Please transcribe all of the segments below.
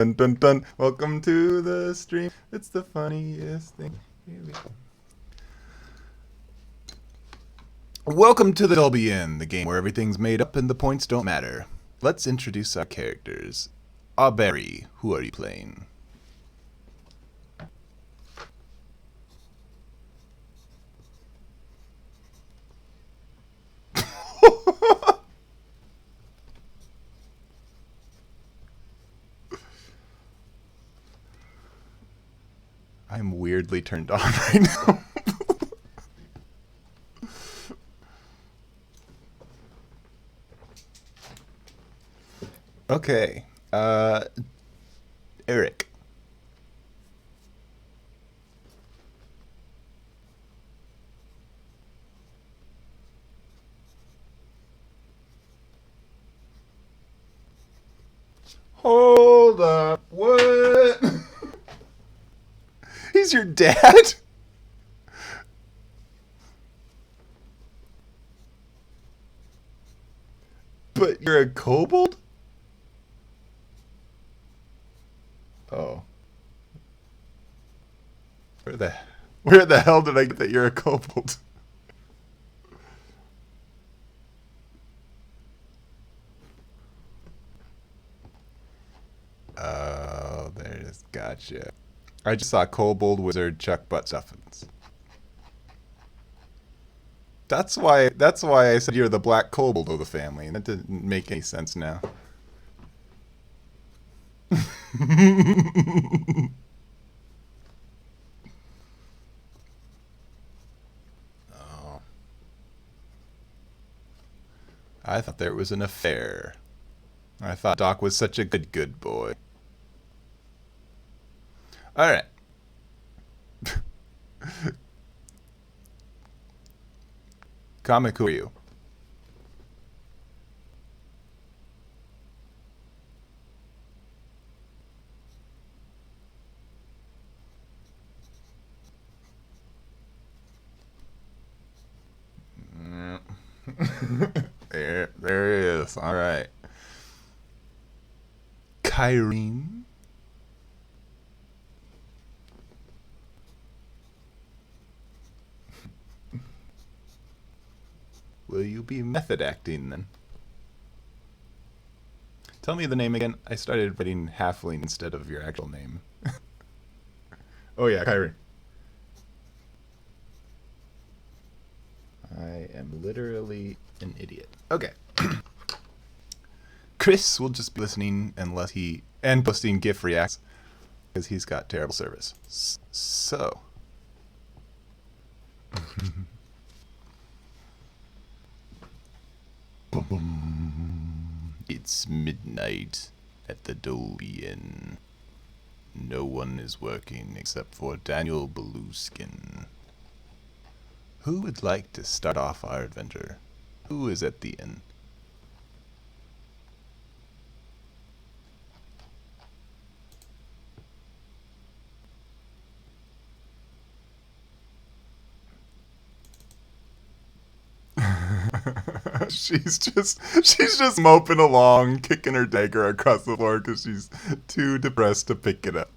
Dun dun dun. Welcome to the stream. It's the funniest thing. Here we go. Welcome to the Dolby Inn, the game where everything's made up and the points don't matter. Let's introduce our characters. Auberry, who are you playing? I'm weirdly turned on right now. Okay. Eric. Hold up. What? He's your dad? But you're a kobold? Oh. Where the where the hell did I get that you're a kobold? Oh, there it is. Gotcha. I just saw kobold wizard Chuck butt stuffins. That's why I said you're the black kobold of the family, and that didn't make any sense now. Oh. I thought there was an affair. I thought Doc was such a good boy. Alright. Comic, who are you? There he is. Alright. Kyrene. Will you be method acting then? Tell me the name again. I started writing halfling instead of your actual name. Oh yeah, Kyrie. I am literally an idiot. Okay. Chris will just be listening unless he and posting GIF reacts because he's got terrible service. So. It's midnight at the Dolby Inn. No one is working except for Daniel Blueskin. Who would like to start off our adventure? Who is at the inn? she's just moping along, kicking her dagger across the floor because she's too depressed to pick it up.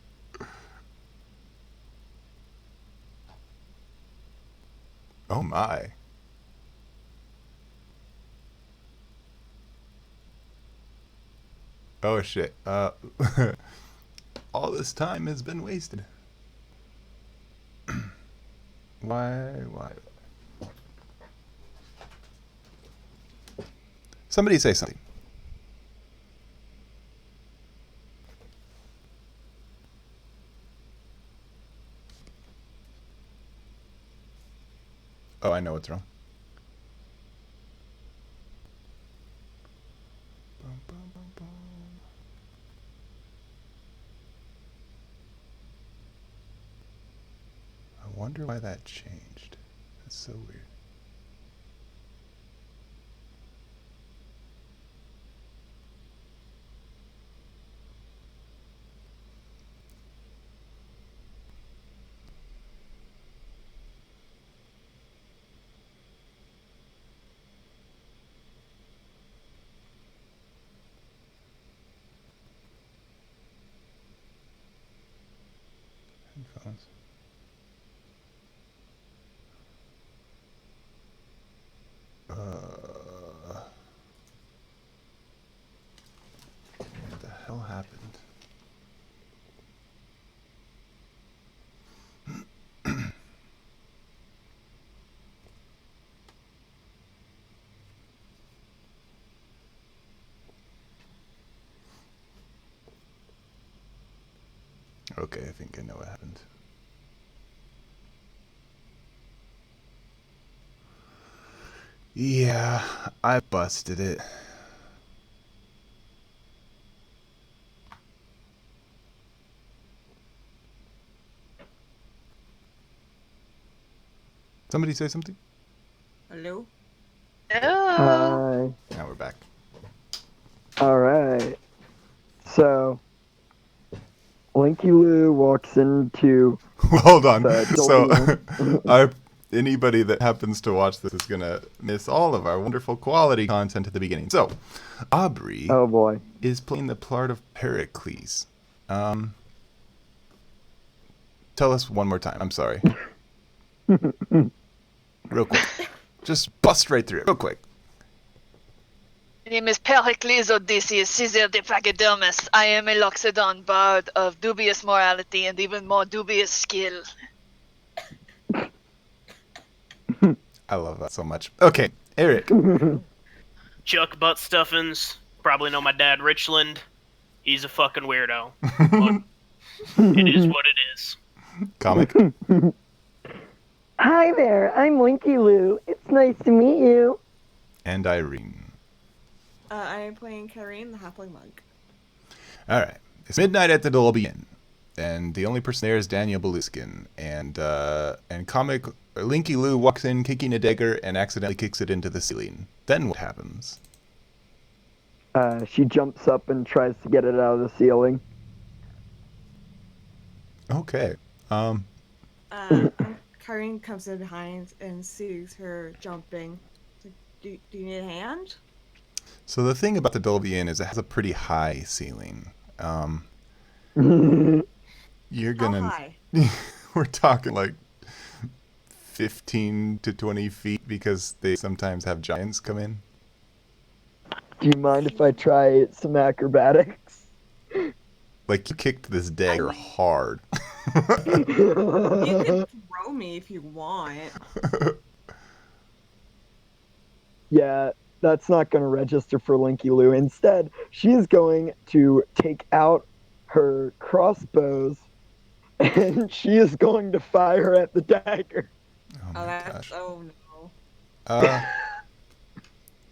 Oh my. Oh shit. All this time has been wasted. Why? Somebody say something. Oh, I know what's wrong. Bum, bum, bum, bum. I wonder why that changed. That's so weird. headphones. What the hell happened? Okay, I think I know what happened. Yeah, I busted it. Somebody say something? Hello? Hi. Now we're back. All right. So, Linky Lou walks into Hold on. the So, Dolby Inn. anybody that happens to watch this is gonna miss all of our wonderful quality content at the beginning. So, Aubrey Oh boy. is playing the part of Pericles. Tell us one more time. I'm sorry. Real quick. Just bust right through it. Real quick. My name is Pericles Odysseus, Caesar de Pachydermus. I am a Loxodon bard of dubious morality and even more dubious skill. I love that so much. Okay, Eric. Chuck Butt Stuffins. Probably know my dad, Richland. He's a fucking weirdo. But it is what it is. Comic. Hi there. I'm Linky Lou. It's nice to meet you. And Irene. I am playing Karine, the halfling monk. Alright. It's midnight at the Dolby Inn. And the only person there is Daniel Beluskin. And comic Linky Lou walks in kicking a dagger and accidentally kicks it into the ceiling. Then what happens? She jumps up and tries to get it out of the ceiling. Okay. Karine comes in behind and sees her jumping. Do you need a hand? So the thing about the Dolby Inn is it has a pretty high ceiling. You're gonna. How high? We're talking like 15 to 20 feet because they sometimes have giants come in. Do you mind if I try some acrobatics? Like you kicked this dagger hard. You can throw me if you want. Yeah, that's not going to register for Linky Lou. Instead, she's going to take out her crossbows and she is going to fire at the dagger. Oh my gosh. Oh no.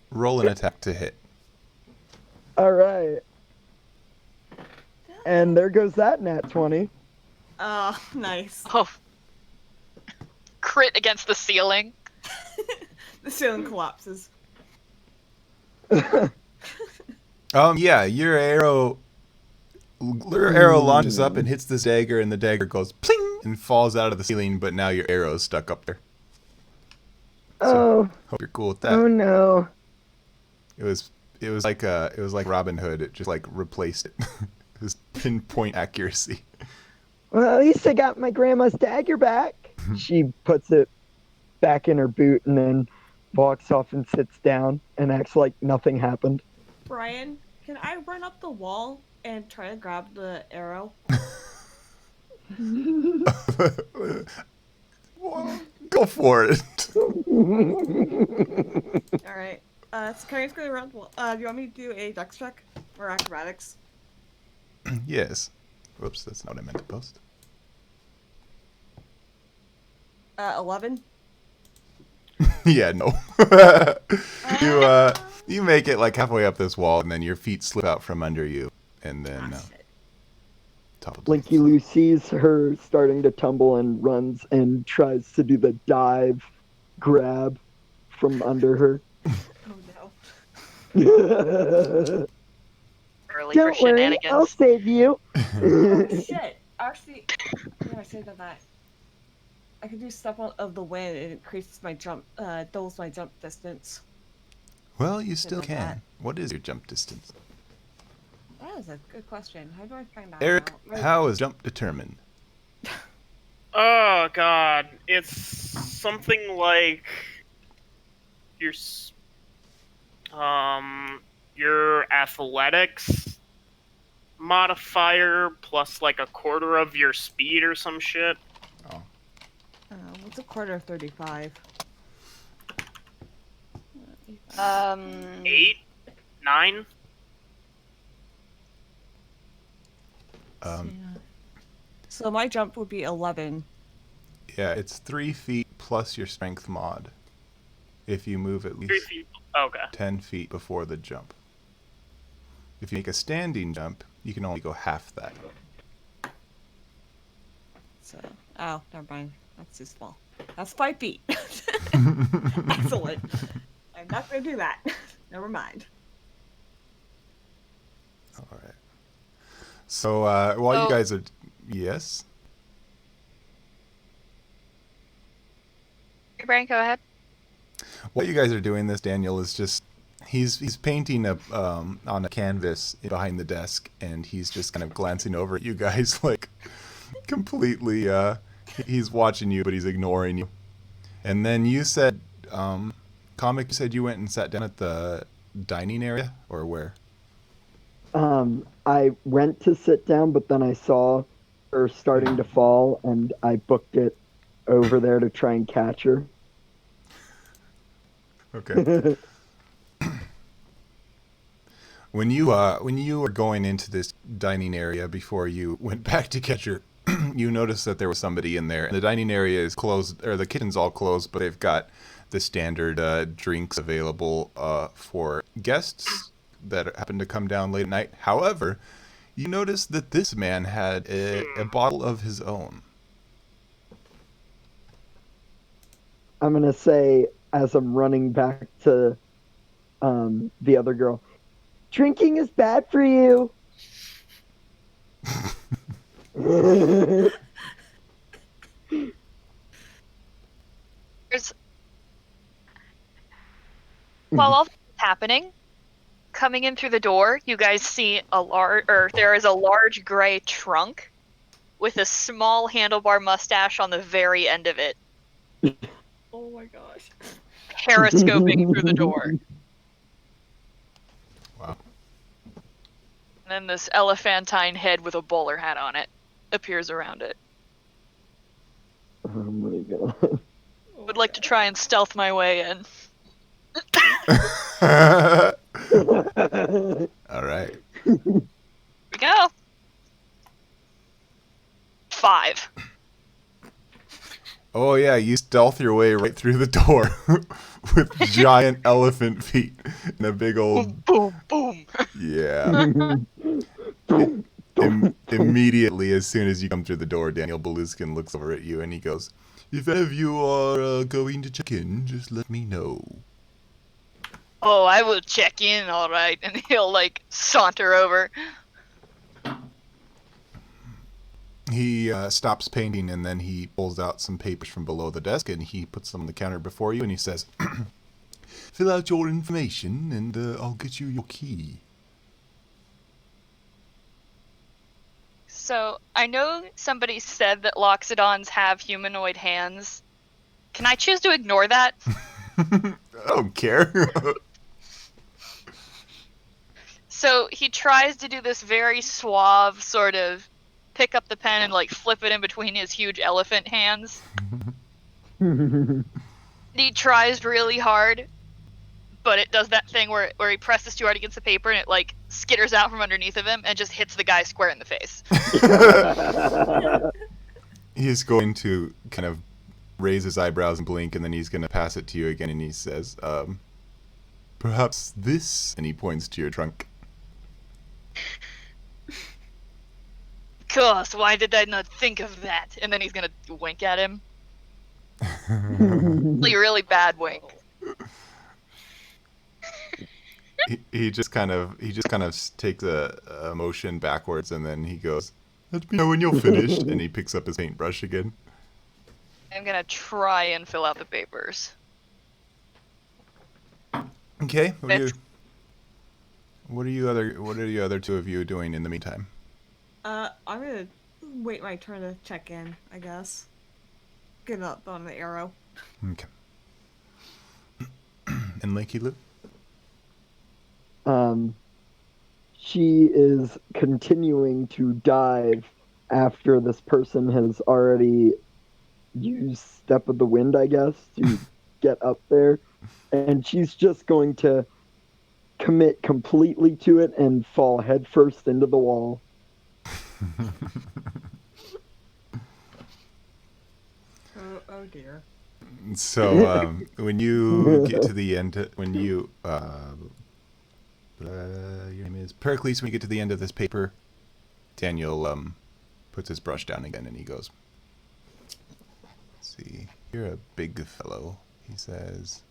Roll an attack to hit. All right. And there goes that nat 20. Oh, nice. Oh. Crit against the ceiling. The ceiling collapses. Yeah, your arrow launches up and hits this dagger, and the dagger goes pling and falls out of the ceiling. But now your arrow is stuck up there. So, hope you're cool with that. Oh no! It was like Robin Hood. It just like replaced it. It was pinpoint accuracy. Well, at least I got my grandma's dagger back. She puts it back in her boot and then walks off and sits down and acts like nothing happened. Brian, can I run up the wall and try to grab the arrow? Well, go for it. Alright. So Karine's gonna run the wall. Do you want me to do a dex check? Or acrobatics? Yes. Whoops, that's not what I meant to post. 11. Yeah, no. You make it like halfway up this wall, and then your feet slip out from under you, and then topple. Linky Lou sees her starting to tumble and runs and tries to do the dive grab from under her. Oh no. Early Don't for worry, shenanigans. I'll save you. Oh shit. Actually, what did I say about that? I can do Step of the Wind and it increases my jump, doubles my jump distance. Well, you still like can. that. What is your jump distance? That is a good question. How do I find that Eric, out? how is jump determined? Oh god, it's something like your your athletics modifier plus like a quarter of your speed or some shit. Oh. What's a quarter of 35? 8. 9. So my jump would be 11. Yeah, it's 3 feet plus your strength mod. If you move at 3 least feet. Okay. 10 feet before the jump. If you make a standing jump, you can only go half that. So, oh, never mind. That's too small. That's 5 feet. Excellent. I'm not going to do that. Never mind. All right. So while you Oh. guys are, yes. Brian, go ahead. While you guys are doing this, Daniel is just he's painting on a canvas behind the desk, and he's just kind of glancing over at you guys like completely. He's watching you, but he's ignoring you. And then you said, comic. You said you went and sat down at the dining area, or where? I went to sit down, but then I saw her starting to fall, and I booked it over there to try and catch her. Okay. When you were going into this dining area before you went back to catch her, you noticed that there was somebody in there. The dining area is closed, or the kitchen's all closed, but they've got the standard drinks available for guests that happen to come down late at night. However, you notice that this man had a bottle of his own. I'm gonna say, as I'm running back to the other girl, drinking is bad for you. While all this is happening, coming in through the door, you guys see there is a large gray trunk with a small handlebar mustache on the very end of it, Oh my gosh. periscoping through the door. Wow. And then this elephantine head with a bowler hat on it appears around it. Oh my god. Would like to try and stealth my way in. All right. Here we go. 5. Oh yeah, you stealth your way right through the door with giant elephant feet and a big old Boom, boom. yeah. Immediately, as soon as you come through the door, Daniel Beluskin looks over at you and he goes, "If any of you are going to check in, just let me know." Oh, I will check in, all right. And he'll saunter over. He stops painting and then he pulls out some papers from below the desk and he puts them on the counter before you and he says, "Fill out your information and I'll get you your key." So, I know somebody said that Loxodons have humanoid hands. Can I choose to ignore that? I don't care. So, he tries to do this very suave sort of pick up the pen and flip it in between his huge elephant hands. He tries really hard, but it does that thing where he presses too hard against the paper and it skitters out from underneath of him and just hits the guy square in the face. He's going to kind of raise his eyebrows and blink, and then he's going to pass it to you again, and he says, "Perhaps this," and he points to your trunk. Of course, why did I not think of that? And then he's gonna wink at him. Really bad wink. He just kind of takes a motion backwards, and then he goes, "Let me know when you're finished," and he picks up his paintbrush again. I'm gonna try and fill out the papers. Okay. What are you other two of you doing in the meantime? I'm gonna wait my turn to check in, I guess. get up on the arrow. Okay. And Lakey Lou? She is continuing to dive after this person has already used Step of the Wind, I guess, to get up there. And she's just going to commit completely to it and fall headfirst into the wall. Oh dear. So when you get to the end, when you your name is Pericles. When you get to the end of this paper, Daniel puts his brush down again and he goes, "Let's see, you're a big fellow," he says.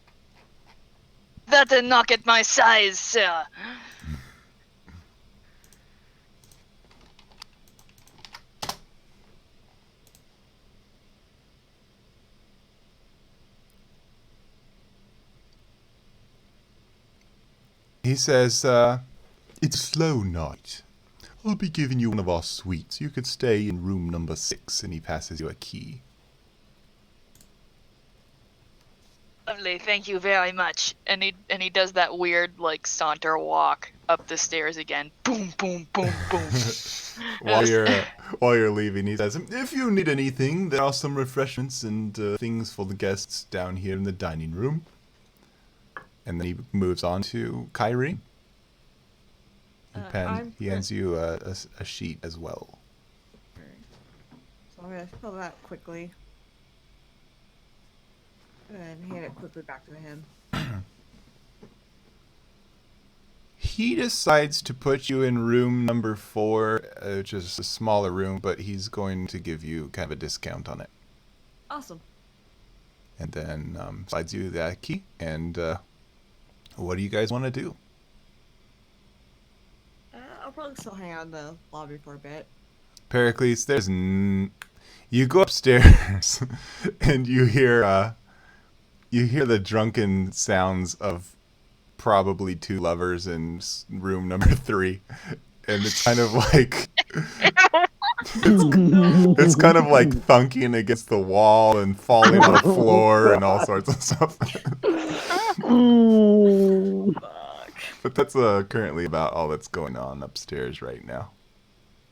That'll knock at my size, sir. He says, "It's a slow night. I'll be giving you one of our suites. You could stay in room number 6, and he passes you a key." Lovely, thank you very much. And he does that weird like saunter walk up the stairs again. Boom, boom, boom, boom. While you're leaving, he says, "If you need anything, there are some refreshments and things for the guests down here in the dining room." And then he moves on to Kyrie. He hands you a sheet as well. So I'm gonna fill that quickly. And hand it quickly back to him. He decides to put you in room number 4, which is a smaller room, but he's going to give you kind of a discount on it. Awesome. And then slides you that key. And what do you guys want to do? I'll probably still hang out in the lobby for a bit. Pericles, you go upstairs and you hear the drunken sounds of probably 2 lovers in room number 3, and it's kind of like it's kind of like thunking against the wall and falling on the floor and all sorts of stuff. But that's currently about all that's going on upstairs right now.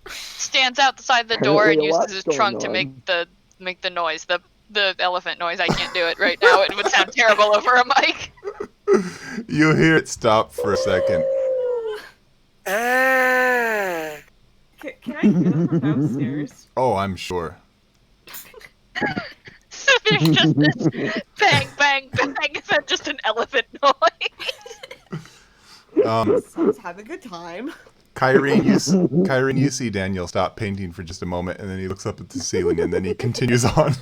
Stands outside the door and Apparently a uses lot's his going trunk to on. make the noise, the elephant noise. I can't do it right now. It would sound terrible over a mic. You hear it stop for a second. Can I hear them from downstairs? Oh, I'm sure. There's just this bang, bang, bang, and then just an elephant noise. Someone's having a good time. Kyrene, you see Daniel stop painting for just a moment, and then he looks up at the ceiling, and then he continues on.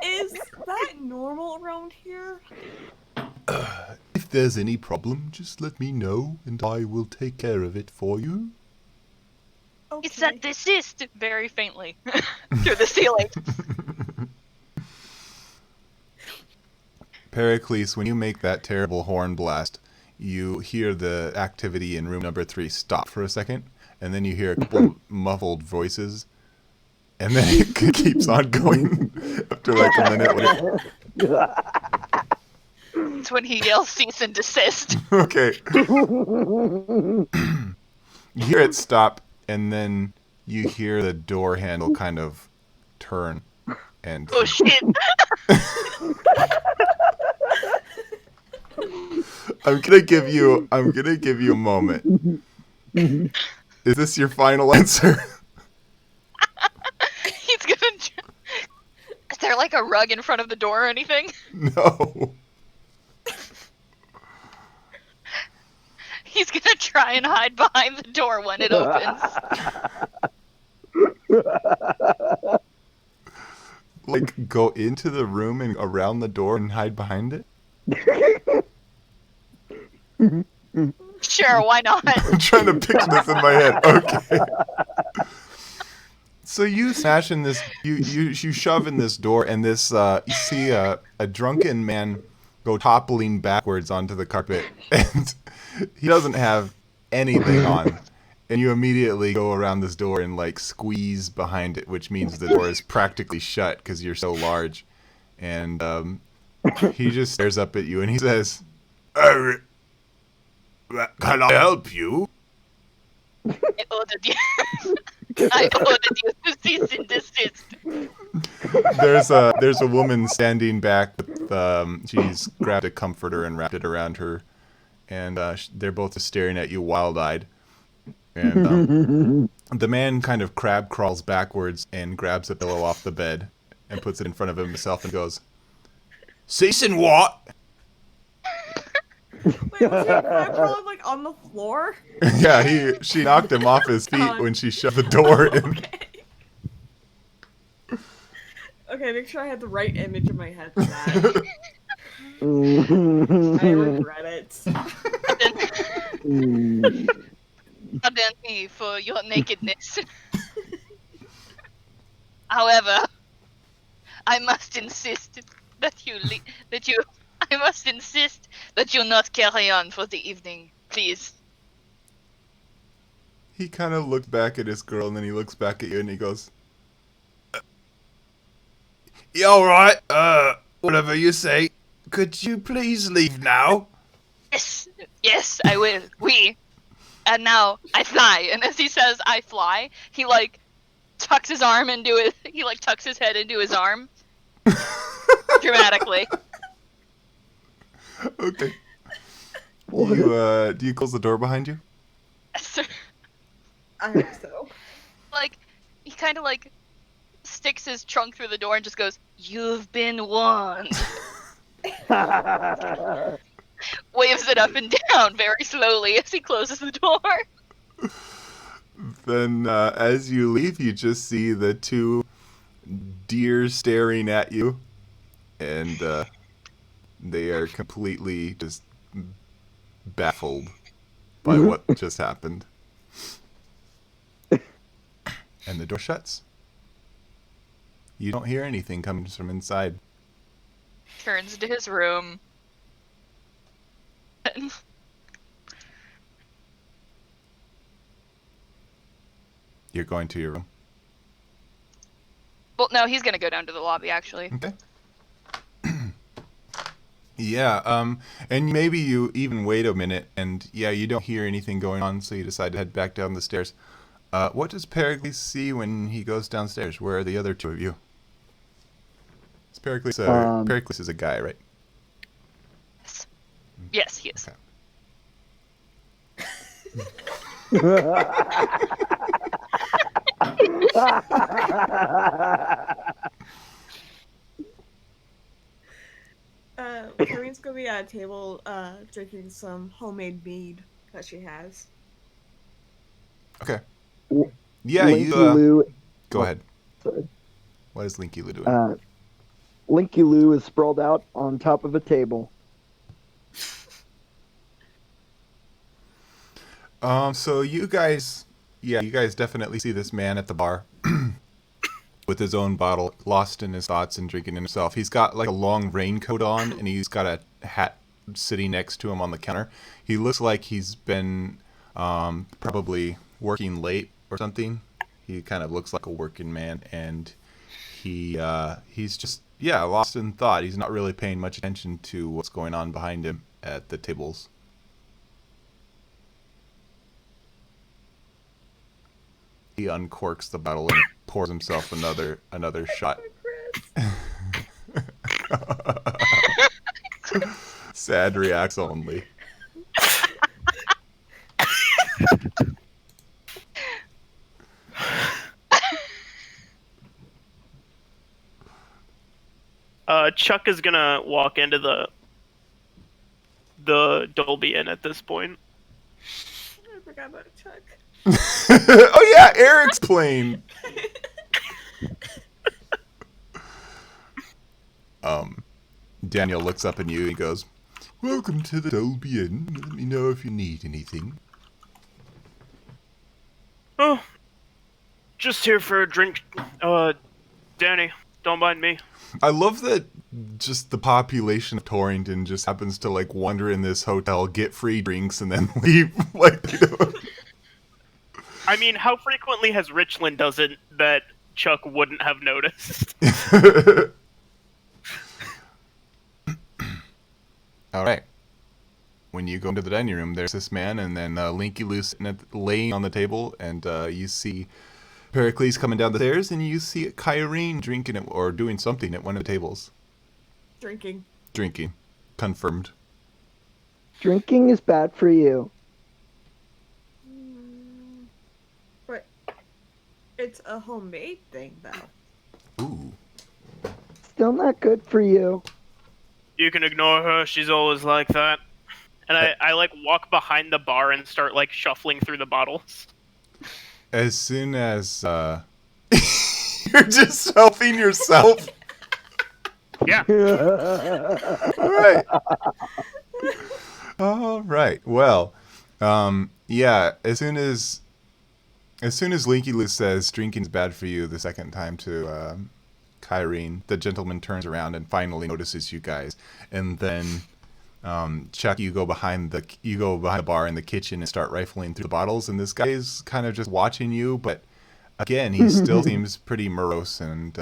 Is that normal around here? If there's any problem, just let me know, and I will take care of it for you. Okay. It's that desist very faintly through the ceiling. Pericles, when you make that terrible horn blast, you hear the activity in room number 3 stop for a second, and then you hear a couple muffled voices, and then it keeps on going after like a minute later. It's when he yells cease and desist. Okay. You hear it stop, and then you hear the door handle kind of turn, and Oh shit! I'm gonna give you a moment. Is this your final answer? He's gonna. Is there like a rug in front of the door or anything? No. He's gonna try and hide behind the door when it opens. Like, go into the room and around the door and hide behind it? Sure, why not? I'm trying to picture this in my head. Okay. So you smash in this, you shove in this door, and this, you see a drunken man go toppling backwards onto the carpet, and he doesn't have anything on. And you immediately go around this door and like squeeze behind it, which means the door is practically shut because you're so large. And he just stares up at you and he says, "Can I help you?" I ordered you. I ordered you to cease and desist. There's a woman standing back with she's grabbed a comforter and wrapped it around her, and they're both just staring at you wild-eyed. And the man kind of crab crawls backwards and grabs a pillow off the bed and puts it in front of himself and goes, "Cease and what?" Wait, was he crawling like on the floor? Yeah, she knocked him off his feet God. when she shoved the door in. Okay, make sure I had the right image in my head for that. I regret it. Pardon me for your nakedness. However, I must insist that I must insist that you not carry on for the evening, please. He kind of looked back at his girl and then he looks back at you and he goes, "You alright? Whatever you say. Could you please leave now?" Yes, I will. And now I fly. And as he says, "I fly," he like tucks his arm into it. He like tucks his head into his arm, dramatically. Okay. Do you close the door behind you? I hope so. Like, he kind of like sticks his trunk through the door and just goes, "You've been warned." Waves it up and down very slowly as he closes the door. Then, as you leave, you just see the two deer staring at you, and they are completely just baffled by what just happened. And the door shuts. You don't hear anything coming from inside. Turns to his room. You're going to your room. Well, no, he's gonna go down to the lobby, actually. Okay. Yeah, and maybe you even wait a minute, and yeah, you don't hear anything going on, so you decide to head back down the stairs. What does Pericles see when he goes downstairs? Where are the other two of you? Pericles is a guy, right? Yes, he is. Okay. Clarine's gonna be at a table, drinking some homemade mead that she has. Okay. W- Yeah, Linky you. Lou. Go ahead. Sorry. What is Linky Lou doing? Linky Lou is sprawled out on top of a table. So you guys definitely see this man at the bar with his own bottle, lost in his thoughts and drinking himself. He's got like a long raincoat on, and he's got a hat sitting next to him on the counter. He looks like he's been probably working late or something. He kind of looks like a working man, and he's just lost in thought. He's not really paying much attention to what's going on behind him at the tables. He uncorks the bottle and pours himself another shot. Sad reacts only. Chuck is gonna walk into the Dolby Inn at this point. I forgot about Chuck. Oh yeah, Eric's plane. Daniel looks up at you and he goes, "Welcome to the Dolby Inn. Let me know if you need anything." Oh, just here for a drink. Danny, don't mind me. I love that just the population of Torrington just happens to like wander in this hotel, get free drinks, and then leave. Like, you know. I mean, how frequently has Richland does it that Chuck wouldn't have noticed? All right. When you go into the dining room, there's this man, and then Linky Lou laying on the table, and you see Pericles coming down the stairs, and you see Kyrene drinking it or doing something at one of the tables. Drinking. Drinking. Confirmed. Drinking is bad for you. But it's a homemade thing, though. Ooh. Still not good for you. You can ignore her. She's always like that. And I like walk behind the bar and start like shuffling through the bottles. As soon as you're just helping yourself. Yeah. All right. Well, yeah. As soon as Linky Lou says drinking's bad for you the second time to Kyrene, the gentleman turns around and finally notices you guys, and then Chuck, you go behind the bar in the kitchen and start rifling through the bottles, and this guy is kind of just watching you, but again, he still seems pretty morose and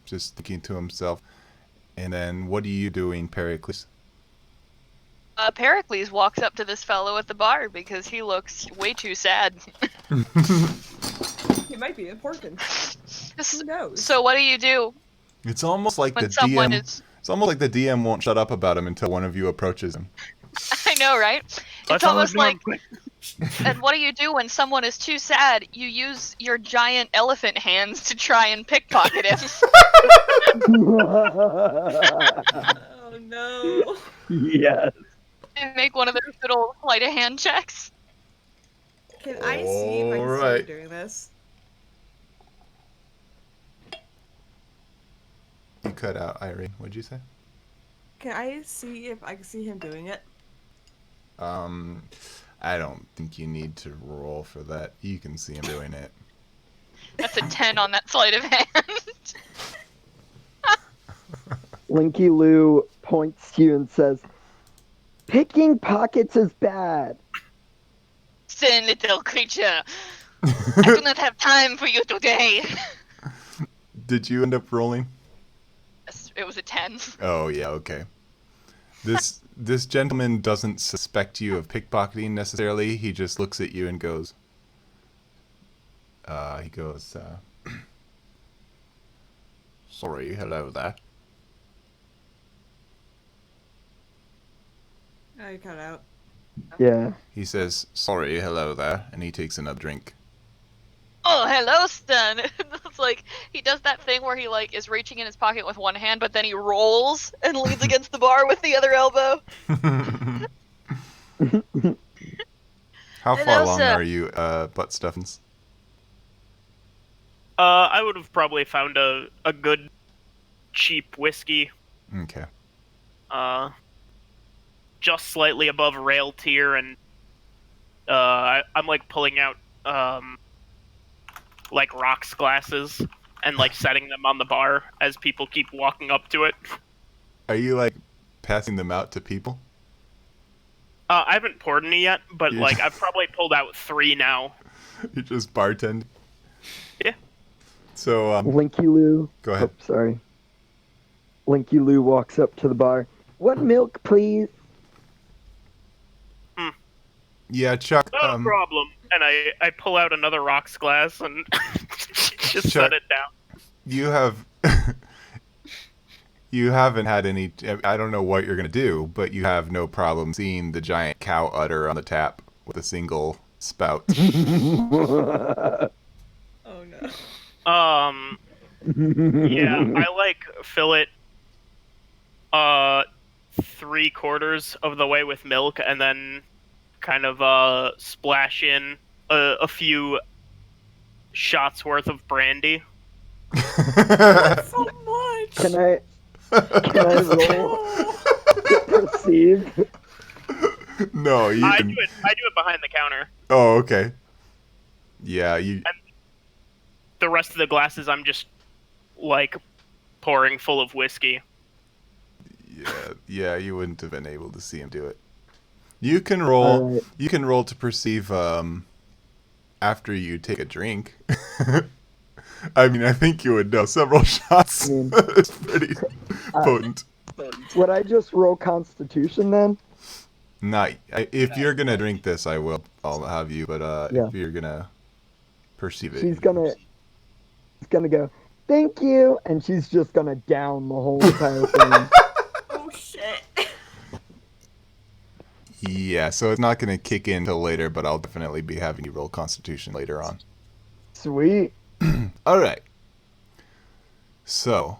just thinking to himself. And then, what are you doing, Pericles? Pericles walks up to this fellow at the bar because he looks way too sad. He might be important. Who knows? So what do you do It's almost like when the someone DM. is... It's almost like the DM won't shut up about him until one of you approaches him. I know, right? It's almost like... And what do you do when someone is too sad? You use your giant elephant hands to try and pickpocket him. Oh no. Yes. And make one of those good old sleight of hand checks. Can I see if I can see Alright. him doing this? You cut out, Irene. What'd you say? Can I see if I can see him doing it? I don't think you need to roll for that. You can see him doing it. That's a 10 on that sleight of hand. Linky Lou points to you and says, "Picking pockets is bad." Sin, little creature. I do not have time for you today. Did you end up rolling? Yes, it was a 10. Oh yeah, okay. This gentleman doesn't suspect you of pickpocketing necessarily. He just looks at you and goes. Sorry, hello there. I cut out. Yeah. He says, sorry, hello there, and he takes another drink. Oh, hello, Stan. It's like he does that thing where he like is reaching in his pocket with one hand, but then he rolls and leans against the bar with the other elbow. How Hello, far along sir. are you, Butt Stuffins? I would have probably found a good, cheap whiskey. Okay. Just slightly above rail tier, and I'm like pulling out like rocks glasses and like setting them on the bar as people keep walking up to it. Are you, like, passing them out to people? I haven't poured any yet, but You- like I've probably pulled out 3 now. You just bartend? Yeah. So, Linky Lou. go ahead. Oh, sorry. Linky Lou walks up to the bar. "What milk, please?" Yeah, Chuck, No problem. And I pull out another rocks glass and just Chuck. set it down. you have... You haven't had any... I don't know what you're going to do, but you have no problem seeing the giant cow udder on the tap with a single spout. Oh no. Yeah, I like fill it 3/4 of the way with milk and then kind of splash in a few shots worth of brandy. So much. Can I roll to perceive? No, you I can... do it behind the counter. Oh, okay. Yeah, you... The rest of the glasses I'm just like pouring full of whiskey. Yeah, you wouldn't have been able to see him do it. You can roll. Alright. You can roll to perceive after you take a drink. I mean, I think you would know several shots. I mean, It's pretty potent. would I just roll Constitution then? If you're gonna drink this, I'll have you. But Yeah. if you're gonna perceive it, She's gonna go, thank you, and she's just gonna down the whole entire thing. Oh shit. Yeah, so it's not gonna kick in until later, but I'll definitely be having you roll Constitution later on. Sweet. All right. So,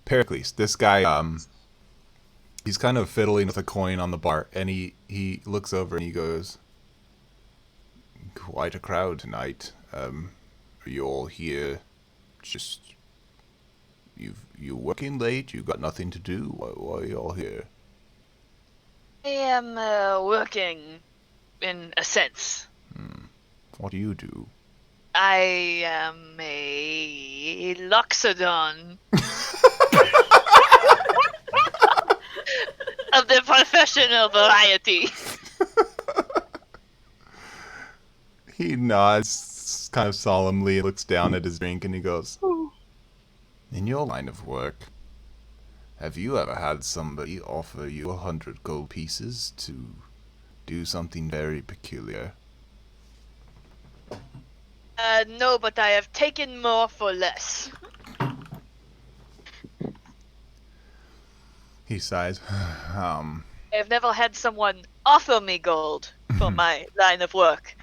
Pericles, this guy, he's kind of fiddling with a coin on the bar, and he looks over and he goes, "Quite a crowd tonight. Are you all here? Just you working late? You got nothing to do? Why are you all here?" I am working, in a sense. What do you do? I am a loxodon of the professional variety. He nods kind of solemnly, looks down at his drink, and he goes, "In your line of work, have you ever had somebody offer you 100 gold pieces to do something very peculiar?" No, but I have taken more for less. He sighs. I have never had someone offer me gold for my line of work,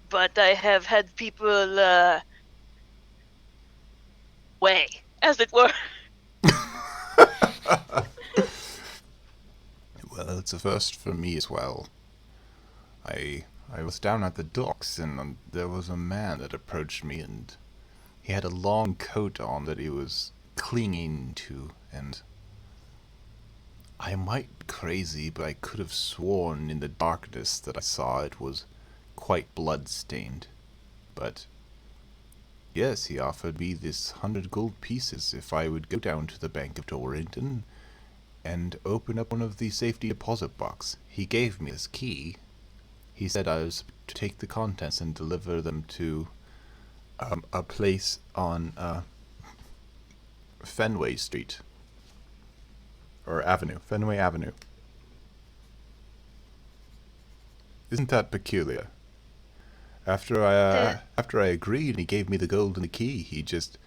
but I have had people weigh, as it were. Well, it's a first for me as well. I was down at the docks, and there was a man that approached me, and he had a long coat on that he was clinging to, and I might be crazy, but I could have sworn in the darkness that I saw it was quite blood-stained. But yes, he offered me this 100 gold pieces if I would go down to the Bank of Torrington and open up one of the safety deposit box. He gave me his key. He said I was to take the contents and deliver them to a place on Fenway Street. Or Avenue. Fenway Avenue. Isn't that peculiar? After I agreed and he gave me the gold and the key, he just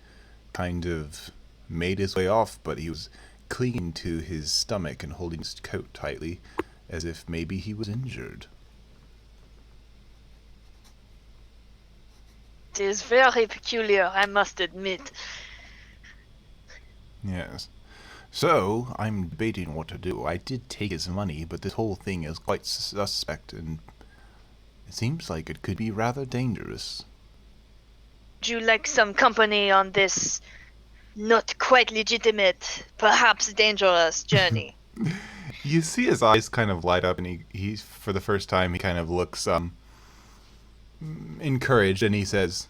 kind of made his way off, but he was clinging to his stomach and holding his coat tightly, as if maybe he was injured. It is very peculiar, I must admit. Yes. So, I'm debating what to do. I did take his money, but this whole thing is quite suspect, and it seems like it could be rather dangerous. Would you like some company on this not quite legitimate, perhaps dangerous journey? You see his eyes kind of light up, and he for the first time, he kind of looks encouraged, and he says,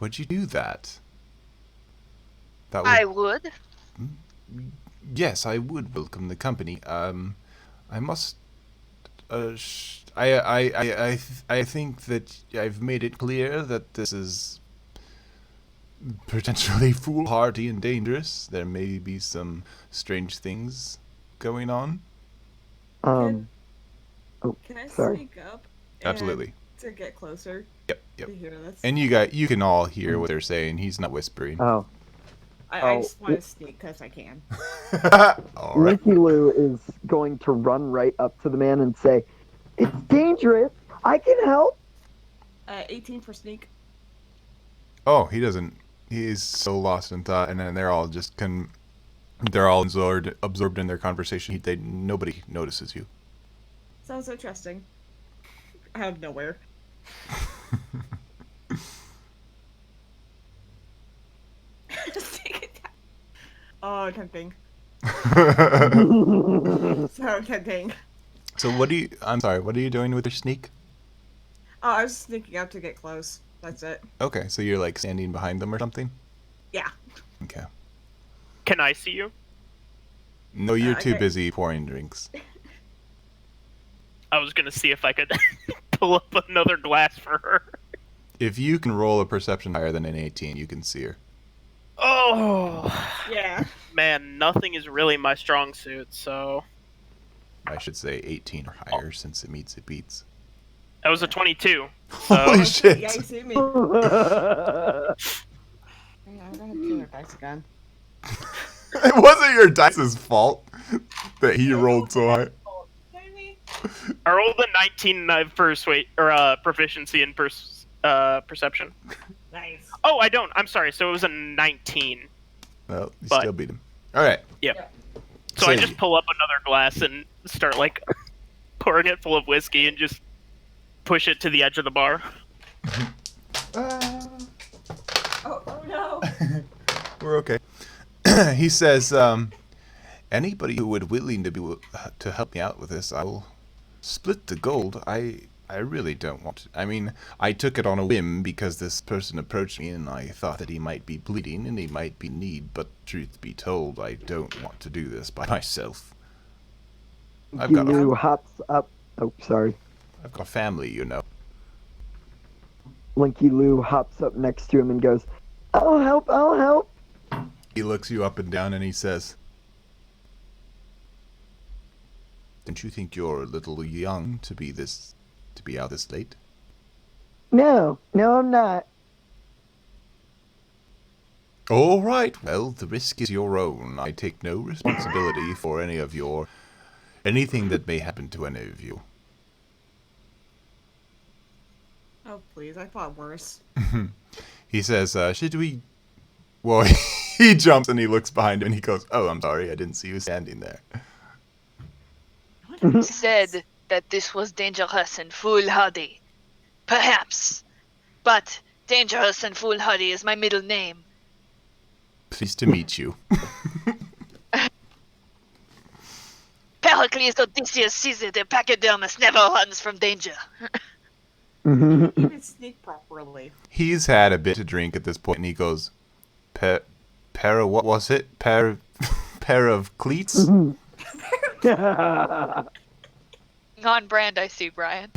"Would you do that?" I would. Yes, I would welcome the company. I must. I think that I've made it clear that this is potentially foolhardy and dangerous. There may be some strange things going on. Oh, Can I sorry. sneak up? Absolutely. To get closer Yep. to hear this. And you can all hear what they're saying. He's not whispering. Oh. I just want to sneak because I can. All right. Linky Lou is going to run right up to the man and say, "It's dangerous. I can help." 18 for sneak. Oh, he doesn't. He's so lost in thought, and then they're all just they're all absorbed in their conversation. Nobody notices you. Sounds interesting. Out of nowhere. Oh, tempting. So tempting. So I'm sorry, what are you doing with your sneak? Oh, I was sneaking up to get close. That's it. Okay, so you're like standing behind them or something? Yeah. Okay. Can I see you? No, you're too okay. busy pouring drinks. I was gonna see if I could pull up another glass for her. If you can roll a perception higher than an 18, you can see her. Oh, Yeah. man, nothing is really my strong suit, so... I should say 18 or higher, since it meets it beats. That was a 22. Holy So, shit! Yeah, you see me. Hang on, I'm gonna do your dice again. It wasn't your dice's fault that he rolled so high. Maybe. I rolled a 19 proficiency in perception. Nice. Oh, I don't. I'm sorry. So it was a 19. Well, you But- still beat him. Alright. So I just pull up another glass and start, like, pouring it full of whiskey and just push it to the edge of the bar. Oh no. We're okay. He says, anybody who would willing to help me out with this, I'll split the gold. I really don't want to. I mean, I took it on a whim because this person approached me and I thought that he might be bleeding and he might be in need, but truth be told, I don't want to do this by myself. Lou hops up. Oh, sorry. I've got a family, you know. Linky Lou hops up next to him and goes, I'll help. He looks you up and down and he says, don't you think you're a little young to be out this late? No, I'm not. All right, well, the risk is your own. I take no responsibility for anything that may happen to any of you. Oh please, I thought worse. He says, should we... Well, he jumps and he looks behind him and he goes, oh, I'm sorry, I didn't see you standing there. Said that this was dangerous and foolhardy. Perhaps. But dangerous and foolhardy is my middle name. Pleased to meet you. Pericles Odysseus sees it, a pachydermis never runs from danger. Even sneak properly. He's had a bit to drink at this point and he goes, what was it? Pair of cleats? On brand, I see, Brian.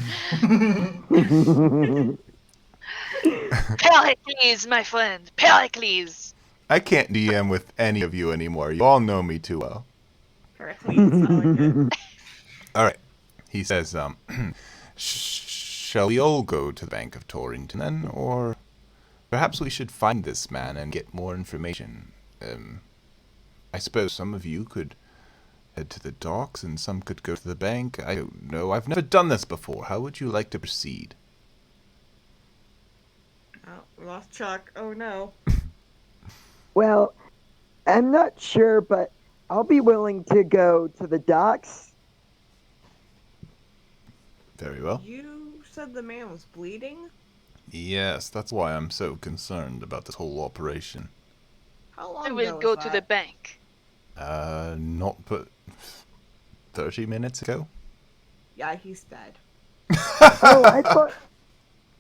Pericles, my friend. Pericles. I can't DM with any of you anymore. You all know me too well. Correctly. I like it. Alright. He says, shall we all go to the Bank of Torrington then? Or perhaps we should find this man and get more information. I suppose some of you could head to the docks and some could go to the bank. I don't know. I've never done this before. How would you like to proceed? Oh, we lost Chuck. Oh no. Well, I'm not sure, but I'll be willing to go to the docks. Very well. You said the man was bleeding? Yes, that's why I'm so concerned about this whole operation. How long I ago will was go to the that? bank. Not but 30 minutes ago? Yeah, he's dead. Oh,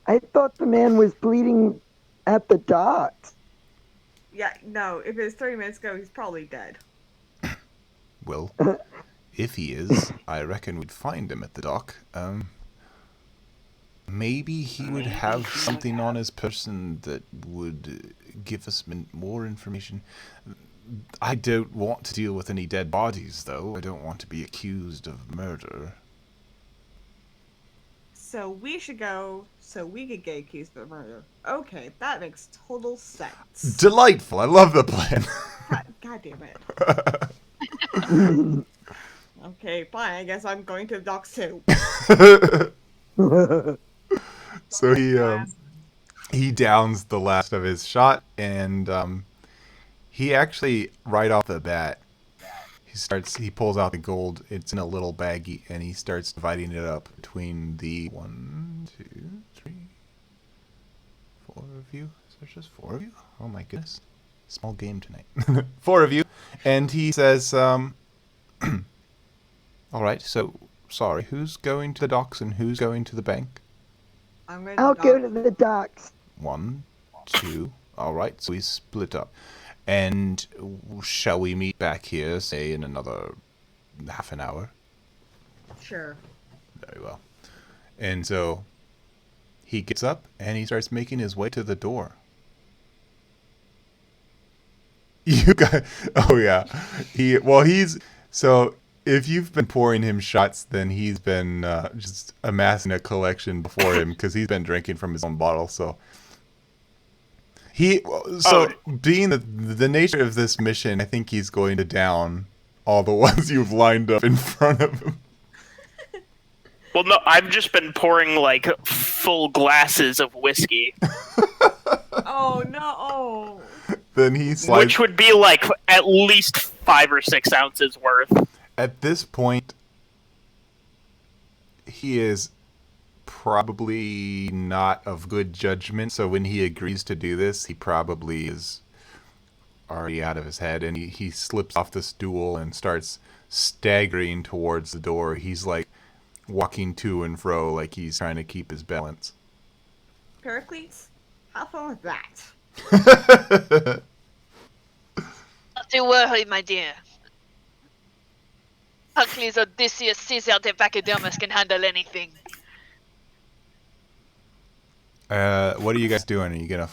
I thought the man was bleeding at the docks. Yeah, no, if it was 30 minutes ago, he's probably dead. Well, if he is, I reckon we'd find him at the dock. Maybe he would have something on his person that would give us more information. I don't want to deal with any dead bodies, though. I don't want to be accused of murder. So we should go so we could get accused of murder. Okay, that makes total sense. Delightful! I love the plan. God damn it. Okay, fine. I guess I'm going to the docks too. So he downs the last of his shot, and he actually, right off the bat, he pulls out the gold. It's in a little baggie, and he starts dividing it up between the 1, 2, 3, 4 of you. Is there just 4 of you? Oh my goodness. Small game tonight. 4 of you. And he says, alright, so, sorry, who's going to the docks and who's going to the bank? I'll go to the docks. 1, 2, alright, so we split up. And shall we meet back here, say, in another half an hour? Sure. Very well. And so he gets up and he starts making his way to the door. You got, oh yeah, he's so. If you've been pouring him shots, then he's been just amassing a collection before him because he's been drinking from his own bottle. So being the nature of this mission, I think he's going to down all the ones you've lined up in front of him. Well, no, I've just been pouring like full glasses of whiskey. Oh no! Then he slides. Which would be like at least 5 or 6 ounces worth. At this point, he is probably not of good judgment. So when he agrees to do this, he probably is already out of his head, and he slips off the stool and starts staggering towards the door. He's like walking to and fro like he's trying to keep his balance. Pericles, how far was that? Not too worry, my dear. Hercules, Odysseus, Caesar, the Pachydermus can handle anything. What are you guys doing? Are you gonna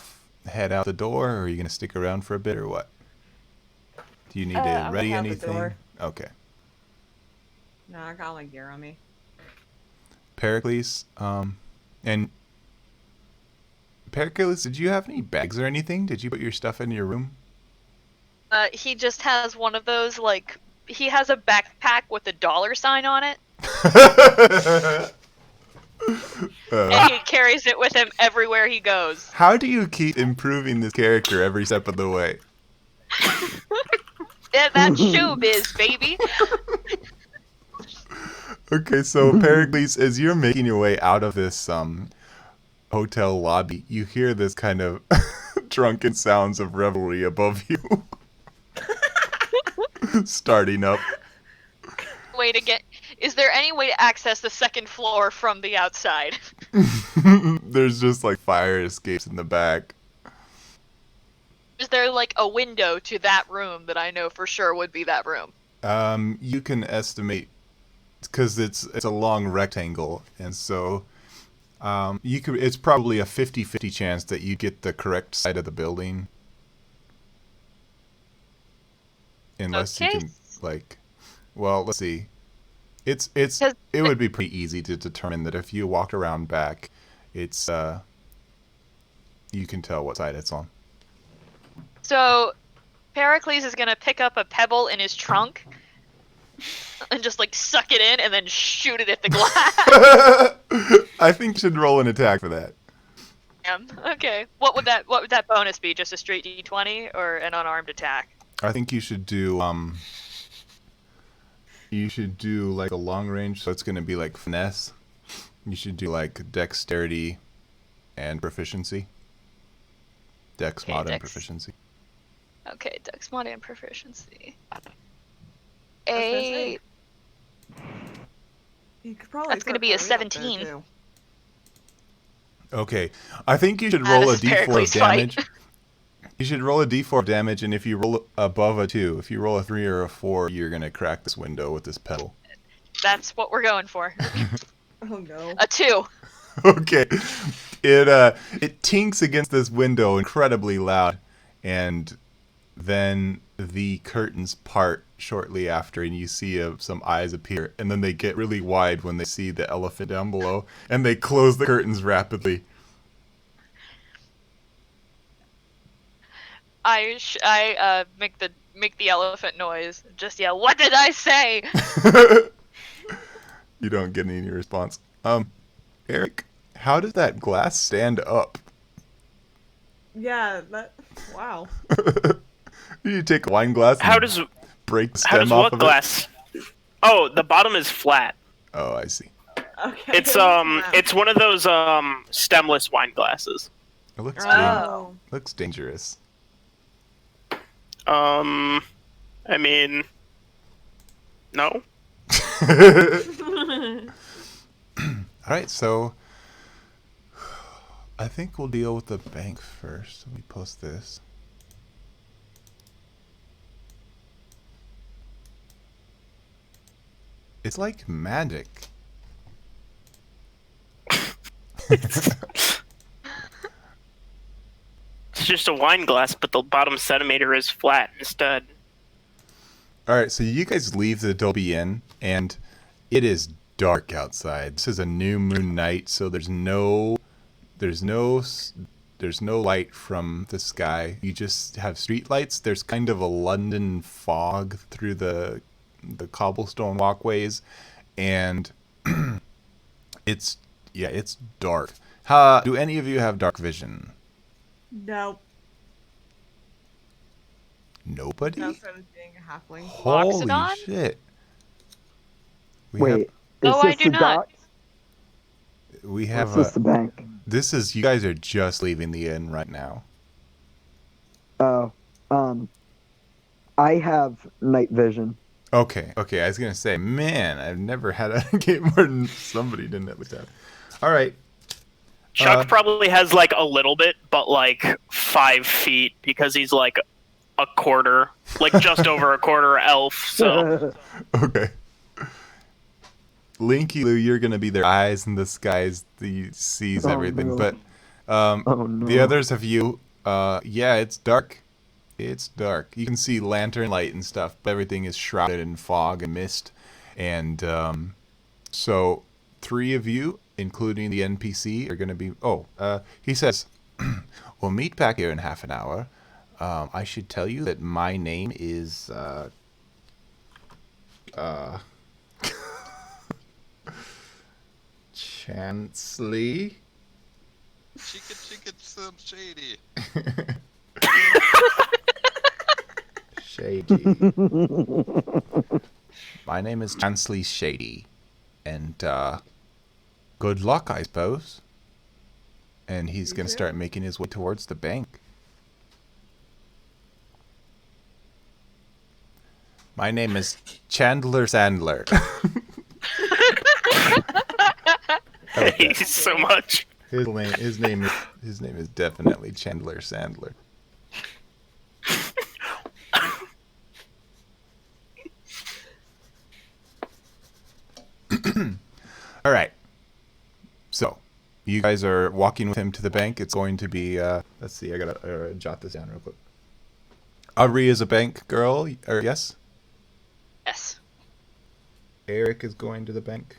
head out the door, or are you gonna stick around for a bit, or what? Do you need to I'm ready gonna head out the anything? door. Okay. No, I got my gear on me. Pericles, and Pericles, did you have any bags or anything? Did you put your stuff in your room? He just has one of those, like, he has a backpack with a $sign on it, and he carries it with him everywhere he goes. How do you keep improving this character every step of the way? Yeah, that's showbiz, baby. Okay, so Pericles, as you're making your way out of this hotel lobby, you hear this kind of drunken sounds of revelry above you. Starting up. Is there any way to access the second floor from the outside? There's just like fire escapes in the back. Is there like a window to that room that I know for sure would be that room? You can estimate, because it's a long rectangle, and so it's probably a 50-50 chance that you get the correct side of the building. Unless you can, like, well, let's see. It would be pretty easy to determine that if you walk around back, it's you can tell what side it's on. So Pericles is gonna pick up a pebble in his trunk and just like suck it in and then shoot it at the glass. I think you should roll an attack for that. Okay. What would that bonus be? Just a straight D20 or an unarmed attack? I think you should do like a long range, so it's going to be like finesse. You should do like dexterity and proficiency. Dex mod and proficiency. Okay, dex mod and proficiency. You could probably That's gonna be a 17. Okay, I think you should roll a d4 of Pericles' damage. fight. You should roll a d4 of damage, and if you roll above a 2, if you roll a 3 or a 4, you're going to crack this window with this pebble. That's what we're going for. Oh no. A 2. Okay. It tinks against this window incredibly loud, and then the curtains part shortly after, and you see some eyes appear, and then they get really wide when they see the elephant down below, and they close the curtains rapidly. I make the elephant noise. Just yell, "What did I say?" You don't get any response. Eric, how does that glass stand up? Yeah, wow. You take a wine glass and break the stem off of glass? Oh, the bottom is flat. it? Oh, I see. Okay. It's one of those stemless wine glasses. It looks Oh. looks dangerous. I mean, no. Alright, so I think we'll deal with the bank first. Let me post this. It's like magic. It's just a wine glass, but the bottom centimeter is flat instead. All right, so you guys leave the Dolby Inn, and it is dark outside. This is a new moon night, so there's no light from the sky. You just have street lights. There's kind of a London fog through the cobblestone walkways, and it's dark. Do any of you have dark vision? No. Nobody? No, so I was being a halfling. Holy Loxodon? shit. Wait, is Oh, I this do the not. dock? We Or have is this the bank? this is, you guys are just leaving the inn right now. Oh, I have night vision. Okay, I was gonna say, man, I've never had a game where somebody didn't at least have. All right. Chuck probably has like a little bit, but like 5 feet because he's like a quarter, like just over a quarter elf. So Okay. Linky Lou, you're gonna be their eyes in the skies. He sees Oh, everything, no. but Oh no. the others of you, yeah, it's dark. It's dark. You can see lantern light and stuff, but everything is shrouded in fog and mist. And so 3 of you, including the NPC, are going to be... he says, we'll meet back here in half an hour. I should tell you that my name is... Chansley. Chicken, some shady. Shady. My name is Chansley Shady. And, good luck, I suppose. And he's going to start making his way towards the bank. My name is Chandler Sandler. thank you so much. His name is definitely Chandler Sandler. All right. So, you guys are walking with him to the bank. It's going to be, let's see, I gotta jot this down real quick. Aubrey is a bank girl, or yes? Yes. Eric is going to the bank.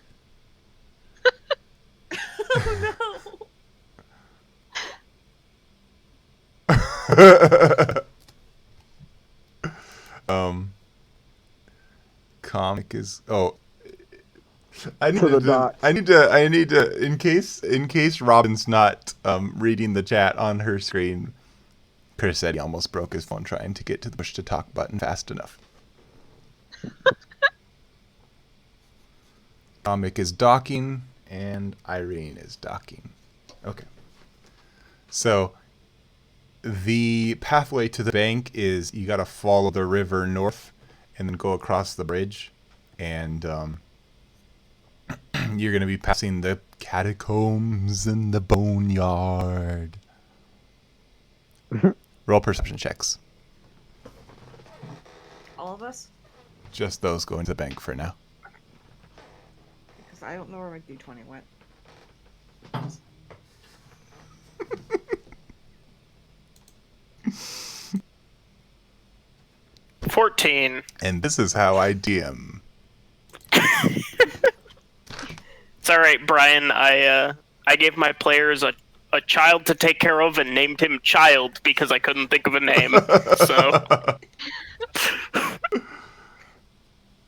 Comic is I need To the to dock. I need to in case Robin's not reading the chat on her screen. Chris said he almost broke his phone trying to get to the push to talk button fast enough. Comic is docking and Irene is docking. Okay. So the pathway to the bank is you got to follow the river north and then go across the bridge, and you're going to be passing the catacombs and the boneyard. Roll perception checks. All of us? Just those going to the bank for now. Because I don't know where my D20 went. 14. And this is how I DM. It's all right, Brian. I gave my players a child to take care of and named him Child because I couldn't think of a name. So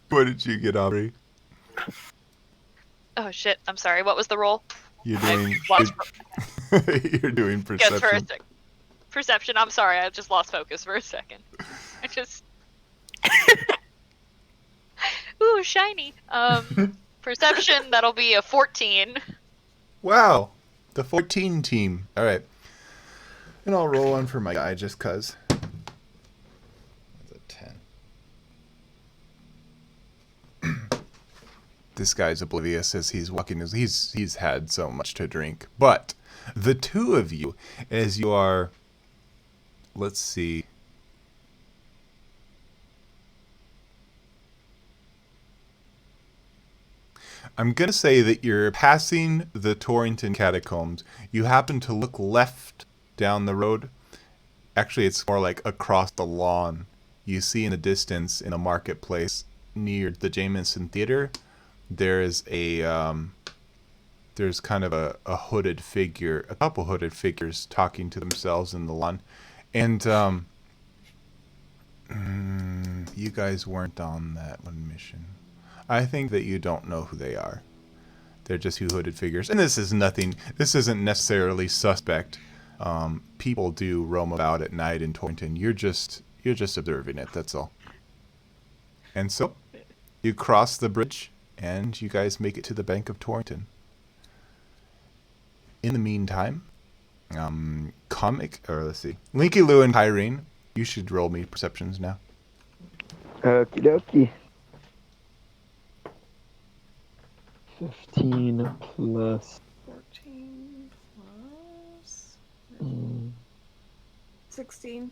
What did you get, Aubrey? Oh shit, I'm sorry. What was the roll? You're I doing lost you're doing Yes, for a perception. sec. Perception. I'm sorry. I just lost focus for a second. I just. Ooh, shiny. Perception. That'll be a 14. Wow. The 14 team. All right. And I'll roll one for my guy just cuz. That's a 10. This guy's oblivious as he's walking. He's had so much to drink. But the two of you, as you are, let's see. I'm going to say that you're passing the Torrington Catacombs. You happen to look left down the road. Actually, it's more like across the lawn. You see in the distance in a marketplace near the Jamison Theater, there's there's kind of a hooded figure, a couple hooded figures talking to themselves in the lawn. And you guys weren't on that one mission. I think that you don't know who they are. They're just two hooded figures. And this isn't necessarily suspect. People do roam about at night in Torrington. You're just observing it, that's all. And so, you cross the bridge, and you guys make it to the Bank of Torrington. In the meantime, Linky Lou and Kyrene, you should roll me perceptions now. Okie dokie. 15 plus 14 plus mm, 16.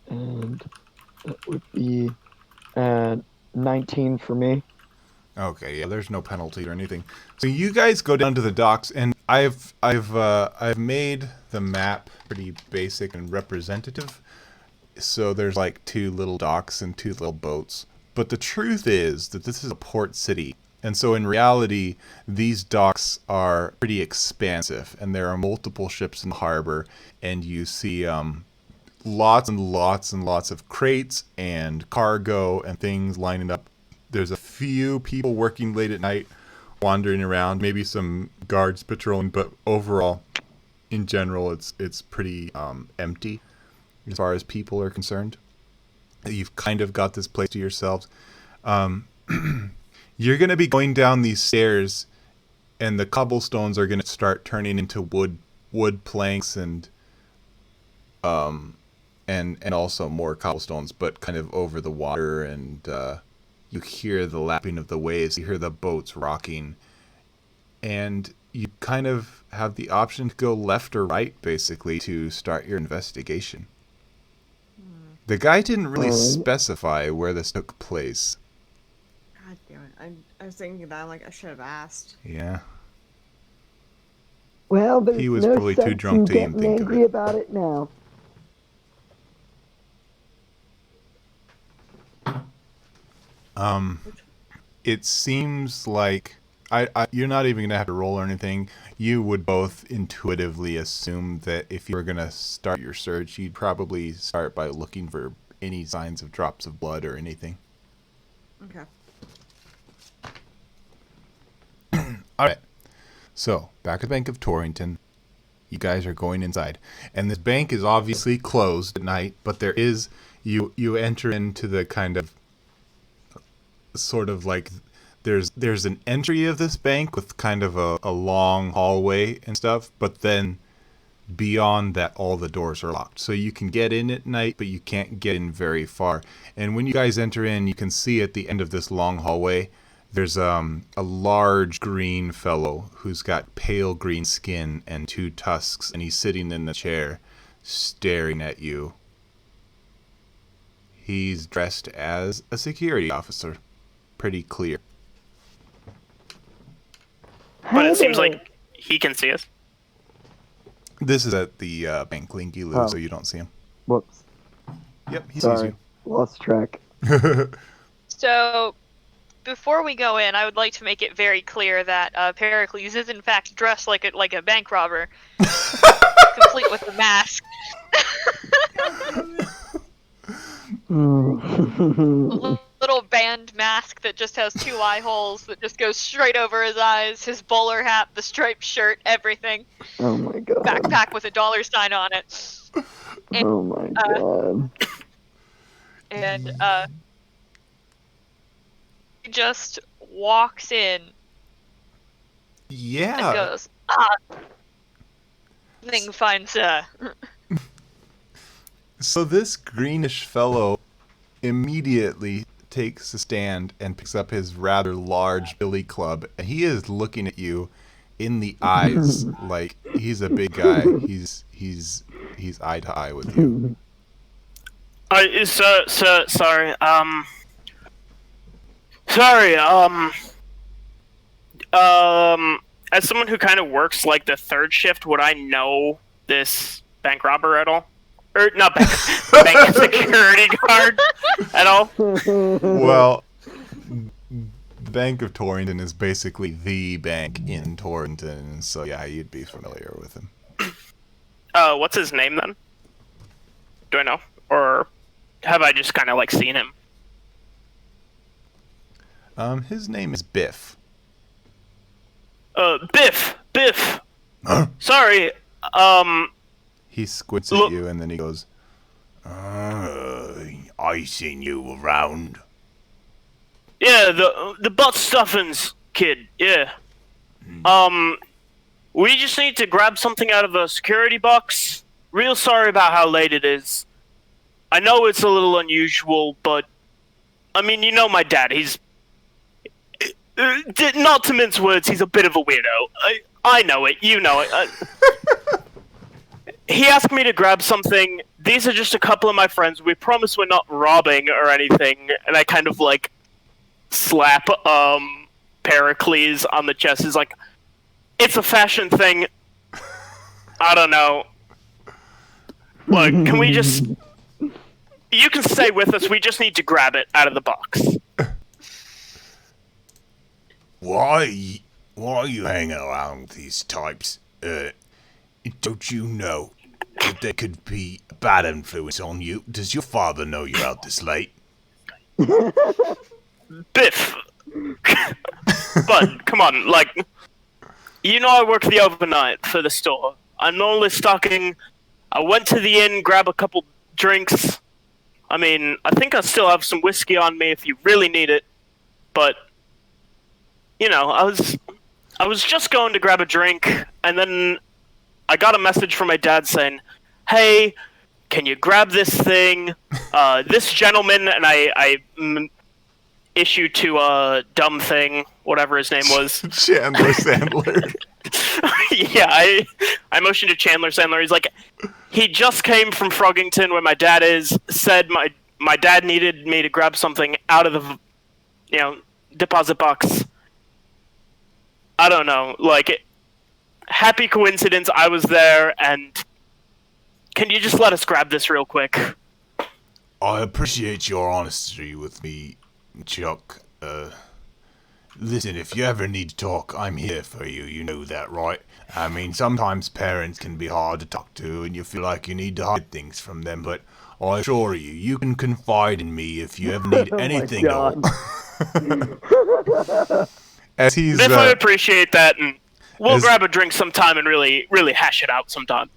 and that would be 19 for me. Okay, yeah, there's no penalty or anything. So you guys go down to the docks, and I've made the map pretty basic and representative. So there's like 2 little docks and 2 little boats. But the truth is that this is a port city. And so in reality, these docks are pretty expansive, and there are multiple ships in the harbor, and you see lots and lots and lots of crates and cargo and things lining up. There's a few people working late at night, wandering around, maybe some guards patrolling, but overall, in general, it's pretty empty as far as people are concerned. You've kind of got this place to yourselves. You're going to be going down these stairs, and the cobblestones are going to start turning into wood planks and also more cobblestones, but kind of over the water, and you hear the lapping of the waves, you hear the boats rocking, and you kind of have the option to go left or right, basically, to start your investigation. The guy didn't really specify where this took place. God damn it. I was thinking that, like, I should have asked. Yeah. Well, there's He was no probably too sense drunk in to even getting think of angry it. about it now. It seems like you're not even gonna have to roll or anything. You would both intuitively assume that if you were gonna start your search, you'd probably start by looking for any signs of drops of blood or anything. Okay. All right. So back at the Bank of Torrington, you guys are going inside, and this bank is obviously closed at night. But there is you enter into the kind of sort of like there's an entry of this bank with kind of a long hallway and stuff, but then beyond that all the doors are locked, so you can get in at night but you can't get in very far. And when you guys enter in, you can see at the end of this long hallway there's a large green fellow who's got pale green skin and 2 tusks, and he's sitting in the chair staring at you. He's dressed as a security officer. Pretty clear. But it seems like he can see us. This is at the bank, Linky Lou, Oh. so you don't see him. Whoops. Yep, he Sorry. sees Lost track. you. So, before we go in, I would like to make it very clear that Pericles is in fact dressed like a bank robber, complete with the mask. Little band mask that just has 2 eye holes that just goes straight over his eyes, his bowler hat, the striped shirt, everything. Oh my god. Backpack with a $sign on it. Oh my god. And he just walks in and Yeah. goes, "Thing fine, sir." So this greenish fellow immediately takes a stand and picks up his rather large billy club, and he is looking at you in the eyes like he's a big guy. He's eye to eye with you. Sir, sorry. Sorry, as someone who kind of works like the third shift, would I know this bank robber at all? Or not bank, bank security guard at all? Well, the Bank of Torrington is basically the bank in Torrington, so yeah, you'd be familiar with him. What's his name then? Do I know? Or have I just kind of like seen him? His name is Biff. Biff! Huh? Sorry, He squints at Look- you and then he goes, I seen you around. yeah, the butt stuffins kid, yeah. We just need to grab something out of a security box. Real sorry about how late it is. I know it's a little unusual, but I mean, you know my dad, he's not to mince words, he's a bit of a weirdo. I know it, you know it. He asked me to grab something. These are just a couple of my friends. We promise we're not robbing or anything. And I kind of like slap Pericles on the chest. He's like, it's a fashion thing. I don't know. Look, can we just... You can stay with us. We just need to grab it out of the box. Why are you hanging around with these types? Don't you know that there could be a bad influence on you? Does your father know you're out this late? Biff! Bud, come on, like... You know I work the overnight for the store. I'm normally stocking. I went to the inn, grab a couple drinks. I mean, I think I still have some whiskey on me if you really need it. But, you know, I was just going to grab a drink, and then I got a message from my dad saying, hey, can you grab this thing? This gentleman, and I issued to a dumb thing, whatever his name was. Chandler Sandler. Yeah, I motioned to Chandler Sandler. He's like, he just came from Froggington, where my dad is. Said my dad needed me to grab something out of the, deposit box. I don't know, like, happy coincidence. I was there, and can you just let us grab this real quick? I appreciate your honesty with me, Chuck. Listen, if you ever need to talk, I'm here for you. You know that, right? I mean, sometimes parents can be hard to talk to, and you feel like you need to hide things from them, but I assure you, you can confide in me if you ever need Oh my anything. God. As he's Biff, I appreciate that, and we'll grab a drink sometime and really, really hash it out sometime.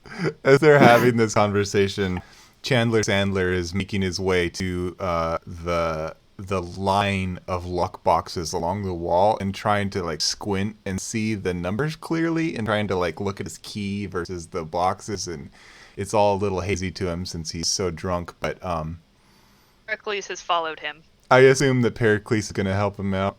as they're having this conversation, Chandler Sandler is making his way to the line of luck boxes along the wall and trying to like squint and see the numbers clearly and trying to like look at his key versus the boxes, and it's all a little hazy to him since he's so drunk, but Pericles has followed him. I assume that Pericles is going to help him out.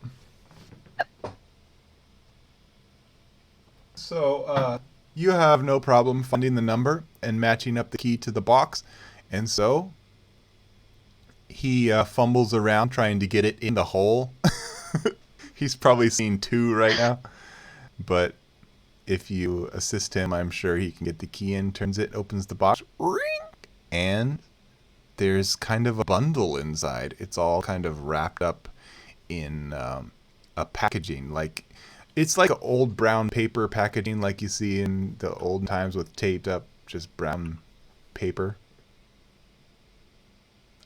So, you have no problem finding the number and matching up the key to the box, and so he fumbles around trying to get it in the hole. He's probably seen 2 right now, but if you assist him, I'm sure he can get the key in, turns it, opens the box, ring, and there's kind of a bundle inside. It's all kind of wrapped up in a packaging, like it's like old brown paper packaging like you see in the old times with taped up just brown paper.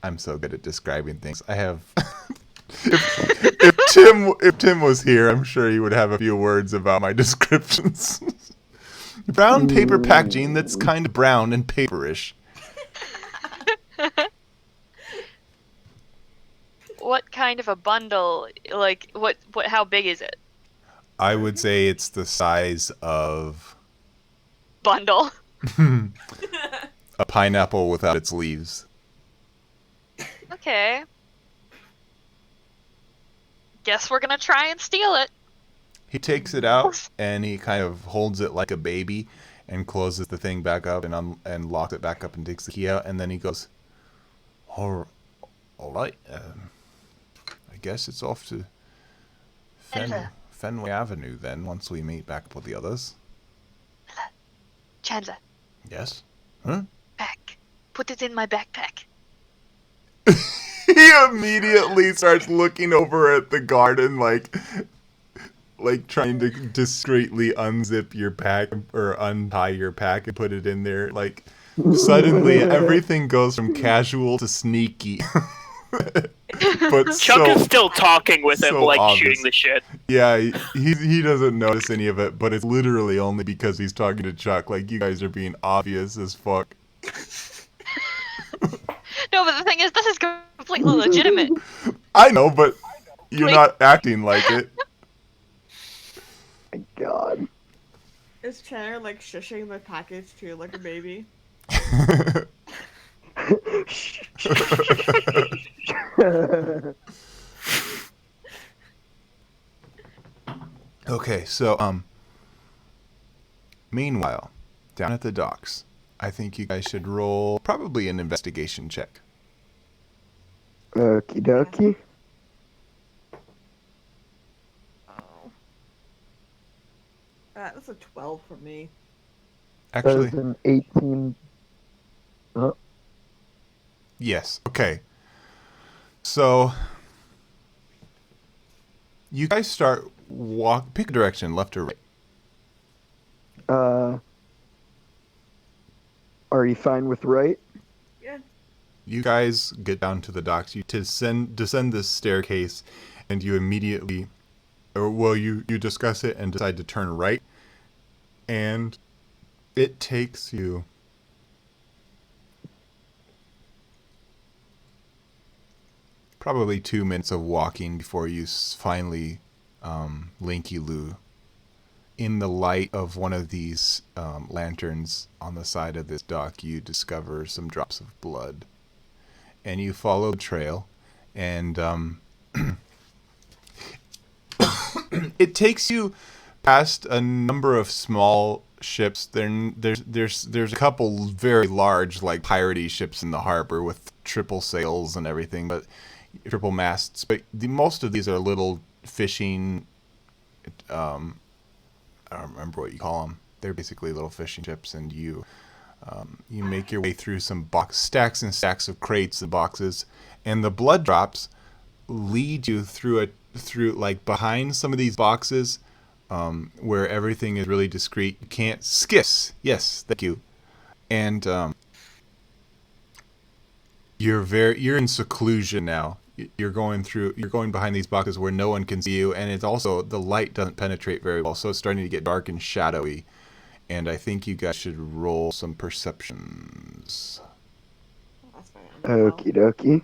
I'm so good at describing things. I have if Tim was here, I'm sure he would have a few words about my descriptions. Brown paper packaging that's kind of brown and paperish. What kind of a bundle? Like, what? How big is it? I would say it's the size of Bundle. a pineapple without its leaves. Okay. Guess we're gonna try and steal it. He takes it out and he kind of holds it like a baby and closes the thing back up and locks it back up and takes the key out, and then he goes, all right, I guess it's off to Fenway Avenue then, once we meet back up with the others. Chandler, Yes? Huh? back. Put it in my backpack. He immediately starts looking over at the garden, like trying to discreetly unzip your pack or untie your pack and put it in there. Like, suddenly everything goes from casual to sneaky. But Chuck so, is still talking with him, so like obvious. shooting the shit. Yeah, he doesn't notice any of it, but it's literally only because he's talking to Chuck. Like, you guys are being obvious as fuck. No, but the thing is, this is completely legitimate. I know, but you're Wait. not acting like it. My God. Is Chandler like shushing the package to like a baby? Okay, so meanwhile, down at the docks, I think you guys should roll probably an investigation check. Okie dokie. Oh. That's a 12 for me. That Actually, is an 18. yes. Okay. So you guys start pick a direction, left or right. Are you fine with right? Yeah. You guys get down to the docks. You descend this staircase, and you immediately, you discuss it and decide to turn right, and it takes you probably 2 minutes of walking before you finally, Linky Lou, in the light of one of these lanterns on the side of this dock, you discover some drops of blood. And you follow the trail, and it takes you past a number of small ships. There's a couple very large, like, piratey ships in the harbor with triple sails and everything, but triple masts. But most of these are little fishing. I don't remember what you call them. They're basically little fishing ships, and you make your way through some stacks and stacks of crates and boxes, and the blood drops lead you through like behind some of these boxes, where everything is really discreet. You can't skiffs. Yes, thank you. And you're in seclusion now. You're going behind these boxes where no one can see you, and it's also the light doesn't penetrate very well, so it's starting to get dark and shadowy. And I think you guys should roll some perceptions. That's fine. Okie dokie.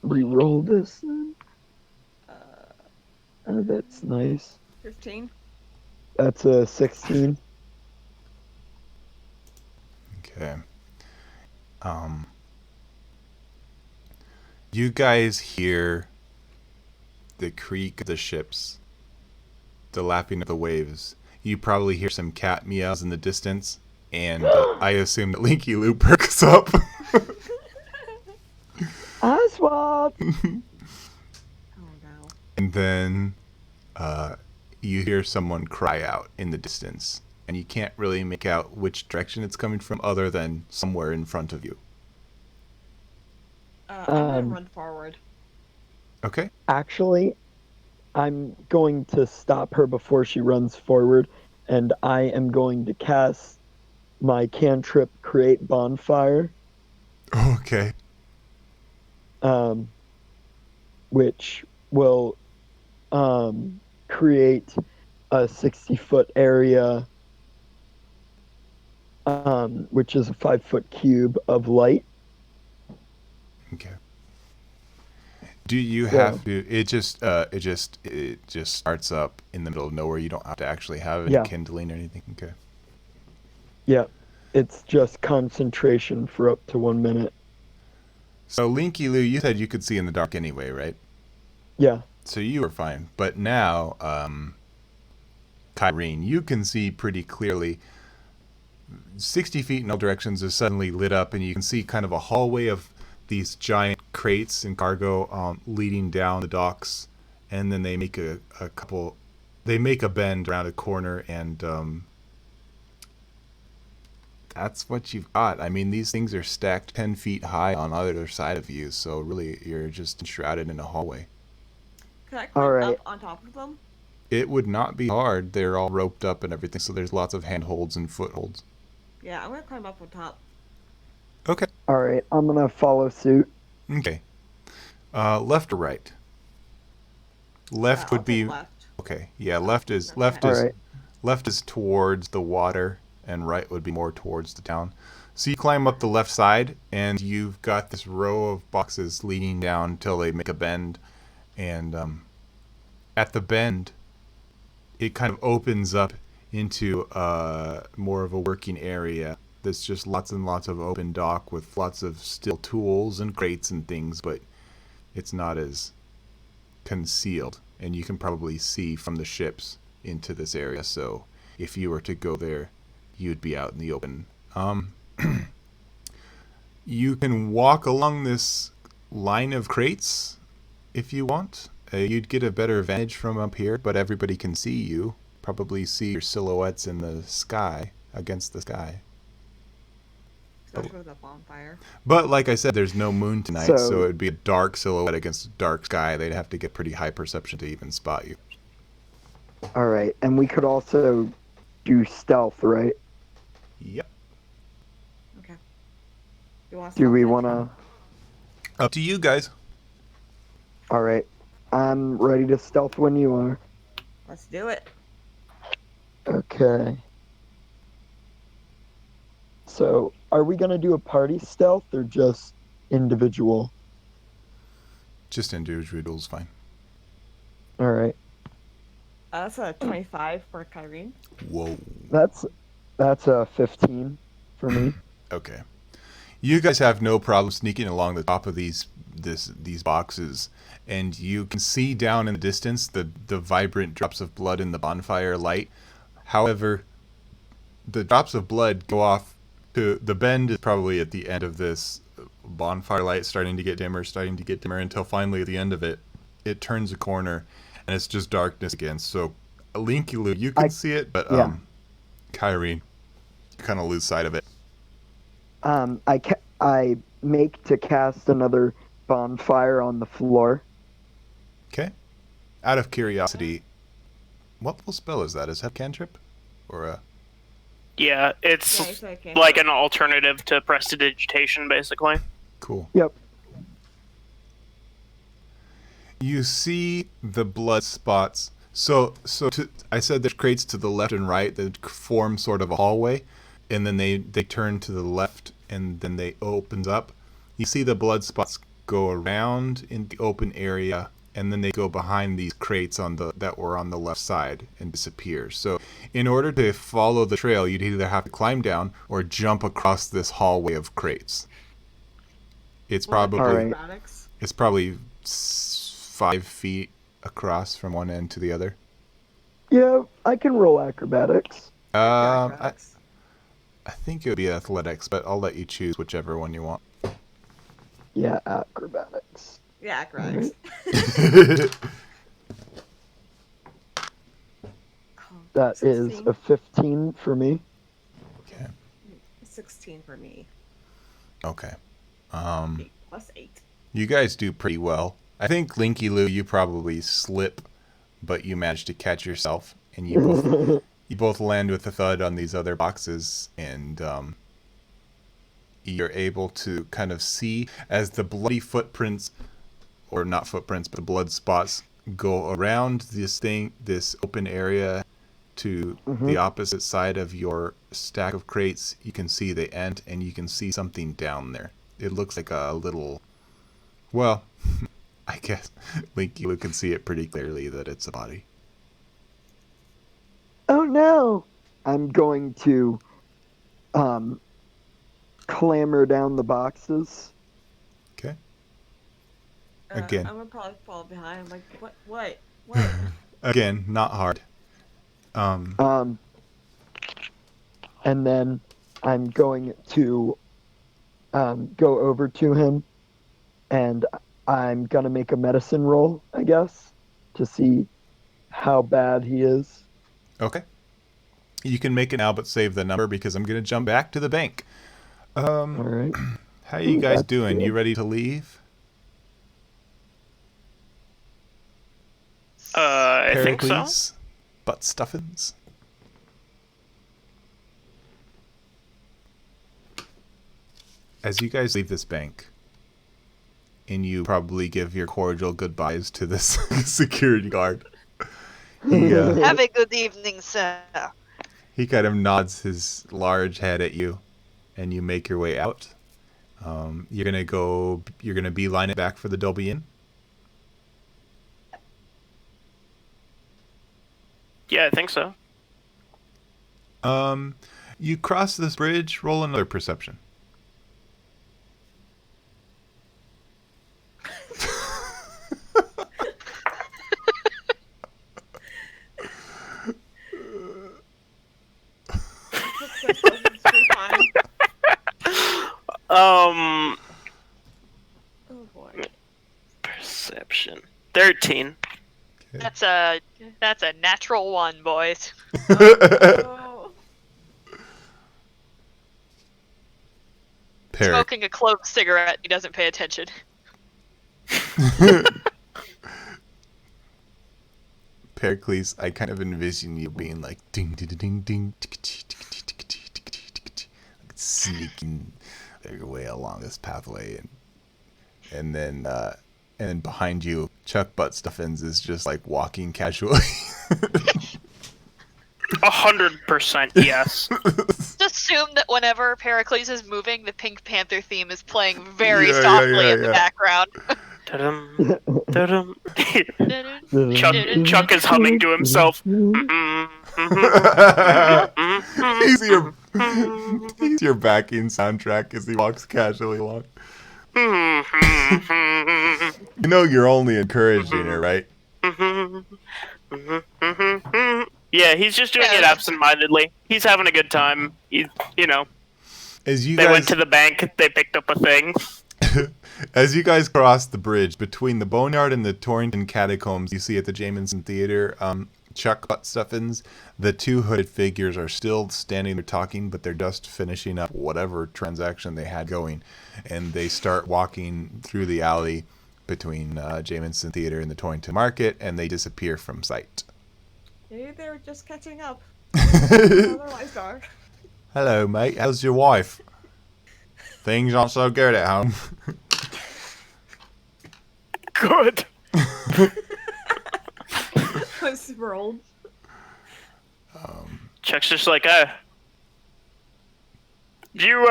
Re-roll this then. That's nice. 15. That's a 16. Okay. You guys hear the creak of the ships, the lapping of the waves. You probably hear some cat meows in the distance, and I assume that Linky Lou perks up. Oswald! Oh no. And then you hear someone cry out in the distance, and you can't really make out which direction it's coming from other than somewhere in front of you. I'm gonna run forward. Okay. Actually, I'm going to stop her before she runs forward, and I am going to cast my cantrip Create Bonfire, Okay. which will create a 60-foot area, which is a 5-foot cube of light. Okay. Do you have to? It just starts up in the middle of nowhere. You don't have to actually have any kindling or anything. Okay. Yeah, it's just concentration for up to 1 minute. So Linky Lou, you said you could see in the dark anyway, right? Yeah. So you were fine. But now, Kyrene, you can see pretty clearly. 60 feet in all directions is suddenly lit up, and you can see kind of a hallway of these giant crates and cargo leading down the docks, and then they make a bend around a corner, and that's what you've got. I mean, these things are stacked 10 feet high on either side of you, so really you're just enshrouded in a hallway. Can I climb Alright. up on top of them? It would not be hard. They're all roped up and everything, so there's lots of handholds and footholds. Yeah, I'm gonna climb up on top. Okay. Alright, I'm gonna follow suit. Okay. Left or right? Left I'll would be take left. okay. Yeah, left is Alright. left is towards the water, and right would be more towards the town. So you climb up the left side, and you've got this row of boxes leading down until they make a bend, and at the bend, it kind of opens up into more of a working area. There's just lots and lots of open dock with lots of steel tools and crates and things, but it's not as concealed, and you can probably see from the ships into this area. So if you were to go there, you'd be out in the open. You can walk along this line of crates if you want. You'd get a better vantage from up here, but everybody can see you. Probably see your silhouettes in the sky, against the sky. Especially with a bonfire. But like I said, there's no moon tonight, so So- it would be a dark silhouette against a dark sky. They'd have to get pretty high perception to even spot you. Alright, and we could also do stealth, right? Yep. Okay. You want Do we something? wanna... Up to you guys. Alright, I'm ready to stealth when you are. Let's do it. Okay. So, are we gonna do a party stealth or just individual? Just individuals, fine. Alright. That's a 25 for Kyrene. Whoa. That's a 15 for me. Okay. You guys have no problem sneaking along the top of these boxes, and you can see down in the distance the vibrant drops of blood in the bonfire light. However, the drops of blood go off to the bend is probably at the end of this bonfire light, starting to get dimmer, until finally at the end of it, it turns a corner, and it's just darkness again. So, Linky Lou, you can see it, but yeah. Kyrene, you kind of lose sight of it. I make to cast another bonfire on the floor. Okay. Out of curiosity, what little spell is that? Is that a cantrip? Or a... Yeah, it's Yeah, so I can- like an alternative to prestidigitation, basically. Cool. Yep. You see the blood spots. I said there's crates to the left and right that form sort of a hallway, and then they turn to the left, and then they opens up. You see the blood spots go around in the open area, and then they go behind these crates that were on the left side and disappear. So in order to follow the trail, you'd either have to climb down or jump across this hallway of crates. It's probably Alright. Acrobatics. it's probably 5 feet across from one end to the other. Yeah, I can roll acrobatics. Yeah, I acrobatics. think it would be athletics, but I'll let you choose whichever one you want. Yeah, acrobatics. Yeah, acrobatics. That is 16. a 15 for me. Okay. 16 for me. Okay. 8 plus 8. You guys do pretty well. I think Linky Lou, you probably slip, but you manage to catch yourself, and you both land with a thud on these other boxes, and you're able to kind of see as the bloody footprints, or not footprints, but the blood spots go around this open area to the opposite side of your stack of crates. You can see the end, and you can see something down there. It looks like a little, well, I guess Linky Lou can see it pretty clearly that it's a body. Oh no! I'm going to clamber down the boxes. Okay. Again. I'm gonna probably fall behind. I'm like, what? Again, not hard. And then I'm going to go over to him and I'm gonna make a medicine roll, I guess, to see how bad he is. Okay. You can make it now, but save the number because I'm going to jump back to the bank. All right. How you Ooh, guys that's doing? good. You ready to leave? I think so. Pericles? Butt stuffins? As you guys leave this bank, and you probably give your cordial goodbyes to this security guard, Have a good evening, sir. he kind of nods his large head at you, and you make your way out. You're gonna beeline it back for the Dolby Inn. Yeah, I think so. You cross this bridge, roll another perception. Oh boy. Perception. 13. That's a natural one, boys. Oh. Smoking a clove cigarette, he doesn't pay attention. Pericles, I kind of envision you being like ding ding ding ding, sneaking your way along this pathway, and then behind you, Chuck Butt Stuffins is just like walking casually. 100% yes. Just assume that whenever Pericles is moving, the Pink Panther theme is playing very Yeah, softly yeah, in the yeah. background. Da-dum, da-dum. Chuck is humming to himself. He's your backing soundtrack as he walks casually along. You know you're only encouraging her, right? Yeah, he's just doing it absentmindedly. He's having a good time. As you They guys went to the bank, they picked up a thing. As you guys cross the bridge between the Boneyard and the Torrington Catacombs, you see at the Jamison Theater, Chuck Butt Stuffins, the two hooded figures are still standing there talking, but they're just finishing up whatever transaction they had going. And they start walking through the alley between Jamison Theater and the Torrington Market, and they disappear from sight. Maybe they were just catching up. Other lives are. Hello, mate. How's your wife? Things aren't so good at home. Good. I'm super old. Chuck's just like, do you,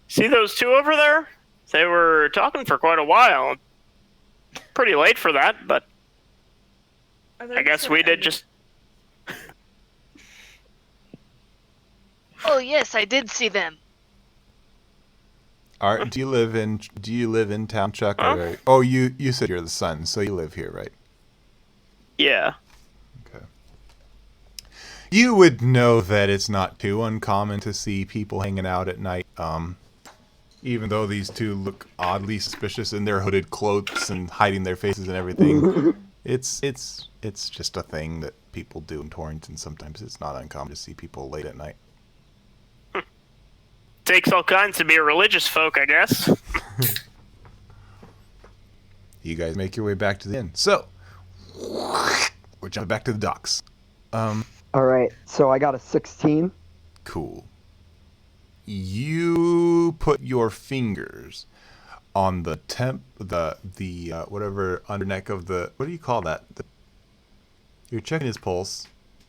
see those two over there? They were talking for quite a while. Pretty late for that, but I guess we did just... Oh yes, I did see them. Art, do you live in town, Chuck? Huh? Or, oh, you said you're the son, so you live here, right? Yeah. Okay. You would know that it's not too uncommon to see people hanging out at night. Even though these two look oddly suspicious in their hooded cloaks and hiding their faces and everything, it's just a thing that people do in Torrington. Sometimes it's not uncommon to see people late at night. Takes all kinds to be a religious folk, I guess. You guys make your way back to the inn. So, we're jumping back to the docks. All right, so I got a 16. Cool. You put your fingers on the whatever underneck of the, what do you call that? You're checking his pulse.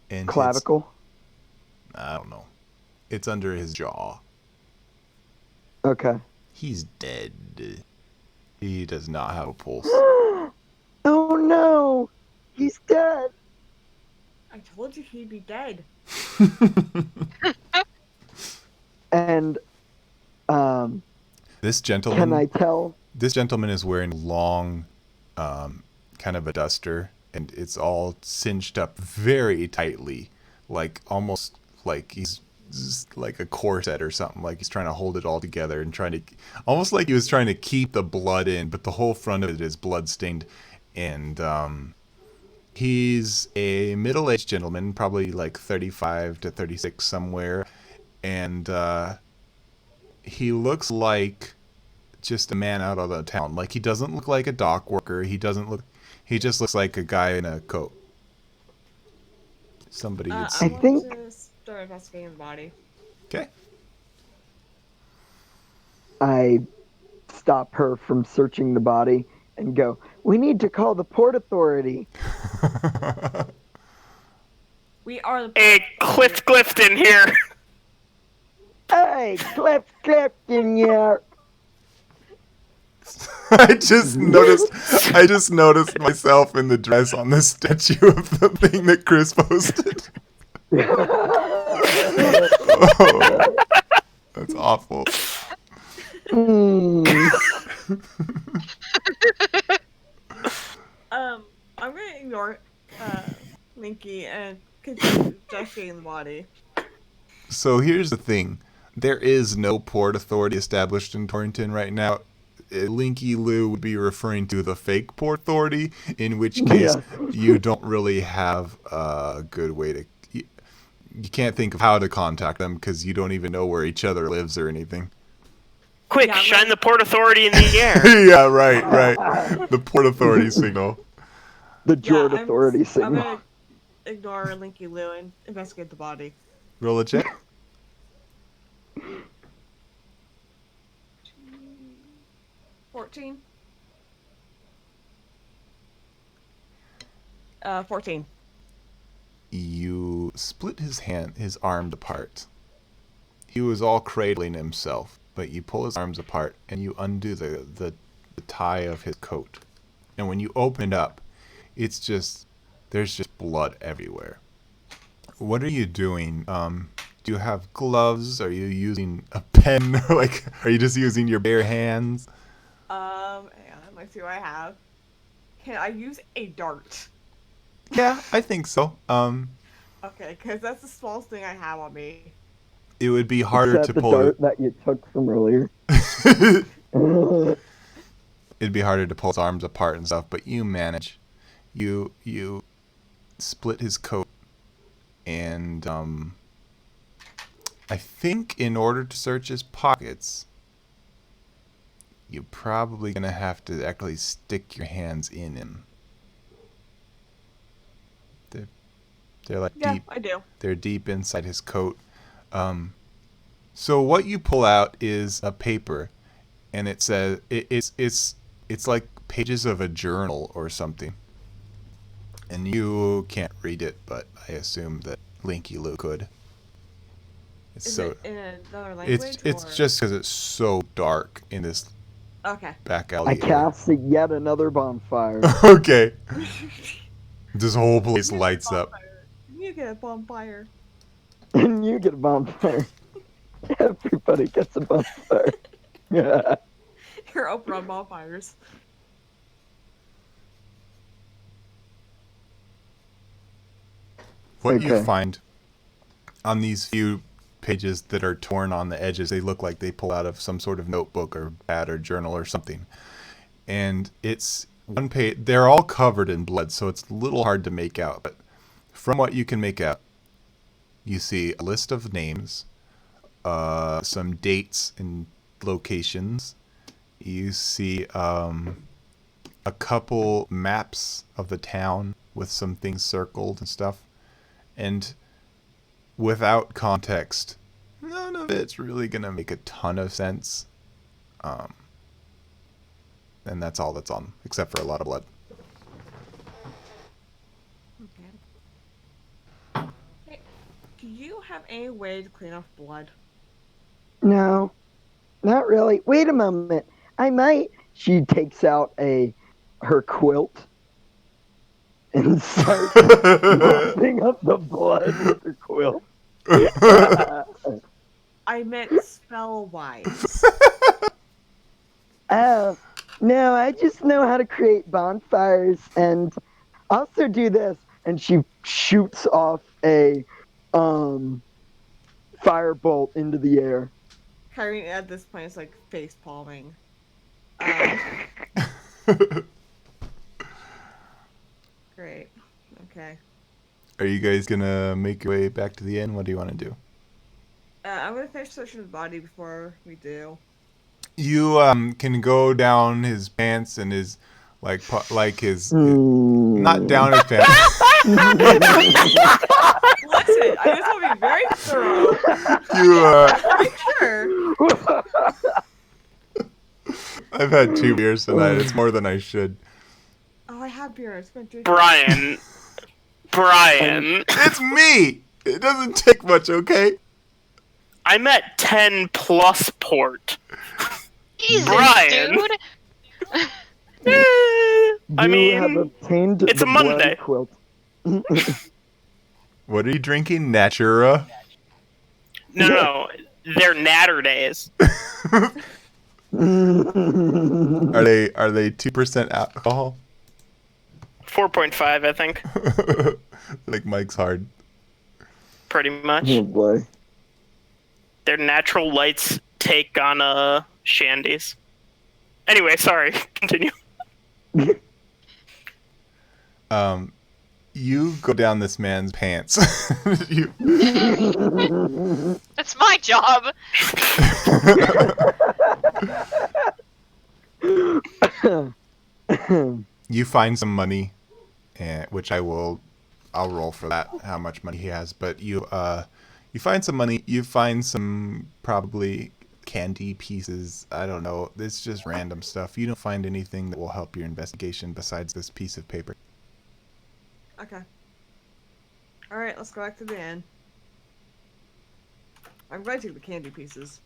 And Clavicle. I don't know. It's under his jaw. Okay. He's dead. He does not have a pulse. Oh no! He's dead! I told you he'd be dead. And, This gentleman... can I tell? This gentleman is wearing long, kind of a duster, and it's all cinched up very tightly, like almost like he's just like a corset or something. Like he's trying to hold it all together and trying to, almost like he was trying to keep the blood in, but the whole front of it is blood stained. And he's a middle-aged gentleman, probably like 35 to 36 somewhere, and he looks like just a man out of the town. Like he doesn't look like a dock worker. He just looks like a guy in a coat. Somebody you'd I see. want to start investigating the body. Okay. I stop her from searching the body and go, "We need to call the Port Authority." We are the Hey, Cliff Clifton here. Hey, Clifton here. I just noticed myself in the dress on the statue of the thing that Chris posted. Oh, that's awful. I'm gonna ignore Linky and continue investigating the body. So here's the thing. There is no port authority established in Torrington right now. Linky Lou would be referring to the fake port authority, in which case you don't really have a good way to... You can't think of how to contact them because you don't even know where each other lives or anything. Quick, Yeah, shine the Port Authority in the air. Yeah, right. The port authority signal. The Jord I'm Authority signal. gonna ignore Linky Lou and investigate the body. Roll a check. 14. 14. You split his arms apart. He was all cradling himself, but you pull his arms apart and you undo the tie of his coat. And when you open it up, there's just blood everywhere. What are you doing? Do you have gloves? Are you using a pen? Are you just using your bare hands? Hang on, let's see what I have. Can I use a dart? Yeah, I think so. Okay, because that's the smallest thing I have on me. It would be harder Is to that pull the dart that you took from earlier? It'd be harder to pull his arms apart and stuff, but you manage. You split his coat, and I think in order to search his pockets, you're probably gonna have to actually stick your hands in him. They're like Yeah, deep. I do. They're deep inside his coat. So what you pull out is a paper, and it says it's like pages of a journal or something. And you can't read it, but I assume that Linky Lou could. Is it in another language? It's just because it's so dark in this Okay. back I alley. cast yet another bonfire. Okay. This whole place lights up. You get a bonfire. And you get a bonfire. Everybody gets a bonfire. You're open on bonfires. What you Okay. find on these few pages that are torn on the edges, they look like they pull out of some sort of notebook or pad or journal or something. And it's one page, they're all covered in blood, so it's a little hard to make out. But from what you can make out, you see a list of names, some dates and locations. You see a couple maps of the town with some things circled and stuff. And without context, none of it's really going to make a ton of sense. And that's all that's on, except for a lot of blood. Okay. Hey, do you have any way to clean off blood? No, not really. Wait a moment. I might. She takes out her quilt and starts mopping up the blood with her quilt. I meant spell-wise. No, I just know how to create bonfires and also do this. And she shoots off a firebolt into the air. Kyrie at this point is like face palming. Great. Okay. Are you guys gonna make your way back to the inn? What do you want to do? I'm gonna finish searching the body before we do. You can go down his pants and his like his not down his pants. Listen, I just want to be very thorough. You Make sure. I've had 2 beers tonight. It's more than I should. Oh, I have beer. It's been drinking. Brian. It's me. It doesn't take much, okay? I'm at 10 plus port. Jesus, Brian. dude. I mean, have obtained it's the a Monday. blood quilt. What are you drinking? Natura? No, they're natter days. Are they 2% alcohol? 4.5, I think. Like Mike's hard. Pretty much. Oh boy. They're natural light's take on shandies. Anyway, sorry. Continue. You go down this man's pants. That's my job. You find some money, which I'll roll for that. How much money he has, but you find some money. You find some probably candy pieces. I don't know. It's just random stuff. You don't find anything that will help your investigation besides this piece of paper. Okay. Alright, let's go back to the inn. I'm going to take the candy pieces.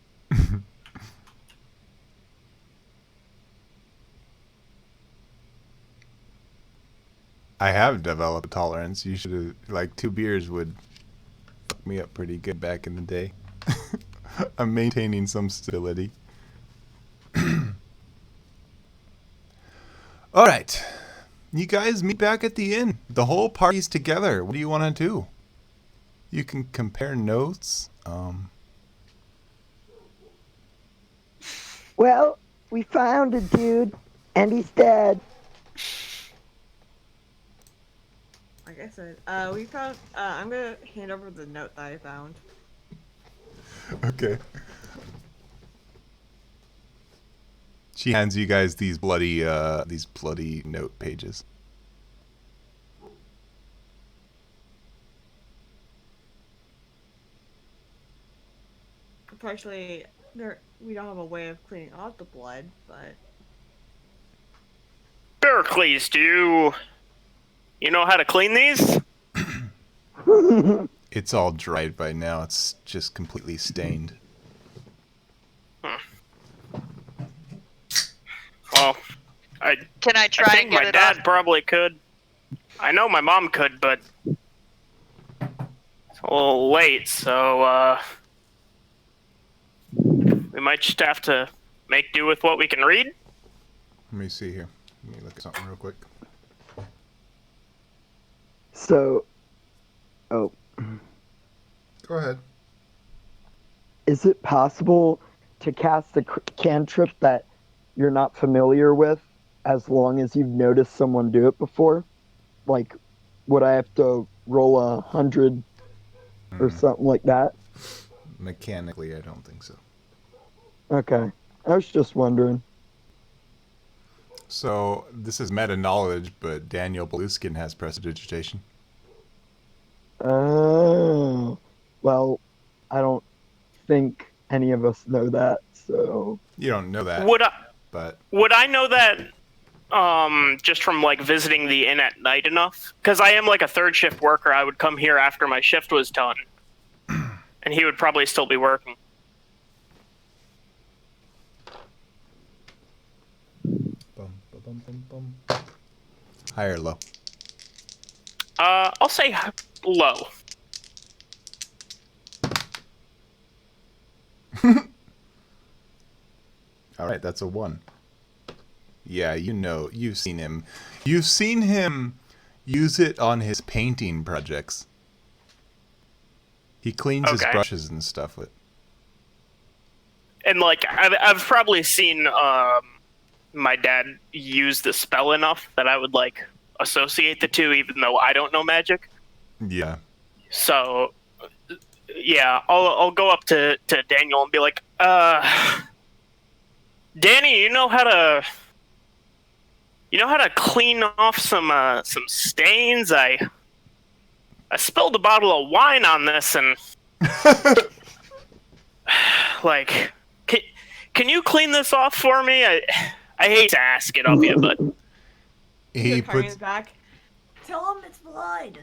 I have developed a tolerance. You should have, like, 2 beers would fuck me up pretty good back in the day. I'm maintaining some stability. All right. You guys meet back at the inn. The whole party's together. What do you want to do? You can compare notes. Well, we found a dude, and he's dead. Like I said, we found. I'm gonna hand over the note that I found. Okay. She hands you guys these bloody note pages. Unfortunately, we don't have a way of cleaning off the blood, but Pericles, do you know how to clean these? It's all dried by now. It's just completely stained. Well, Can I I try think and get my it dad off? probably could. I know my mom could, but it's a little late, so we might just have to make do with what we can read. Let me see here. Let me look at something real quick. So, Go ahead. is it possible to cast a cantrip that you're not familiar with as long as you've noticed someone do it before? Like, would I have to roll 100 or something like that? Mechanically, I don't think so. Okay. I was just wondering. So, this is meta knowledge, but Daniel Blueskin has prestidigitation. Oh. Well, I don't think any of us know that, so... You don't know that, but... Would I know that just from like visiting the inn at night enough? Because I am like a third shift worker. I would come here after my shift was done, and he would probably still be working. High or low? I'll say low. Alright, that's a 1. Yeah, you know, you've seen him. You've seen him use it on his painting projects. He cleans his Okay. brushes and stuff with. And like I've probably seen my dad use the spell enough that I would like associate the two, even though I don't know magic. Yeah. So yeah, I'll go up to Daniel and be like, Danny, you know how to clean off some stains? I spilled a bottle of wine on this, and like, can you clean this off for me? I hate to ask it of you, but He You're carrying puts. it back. Tell him it's blood.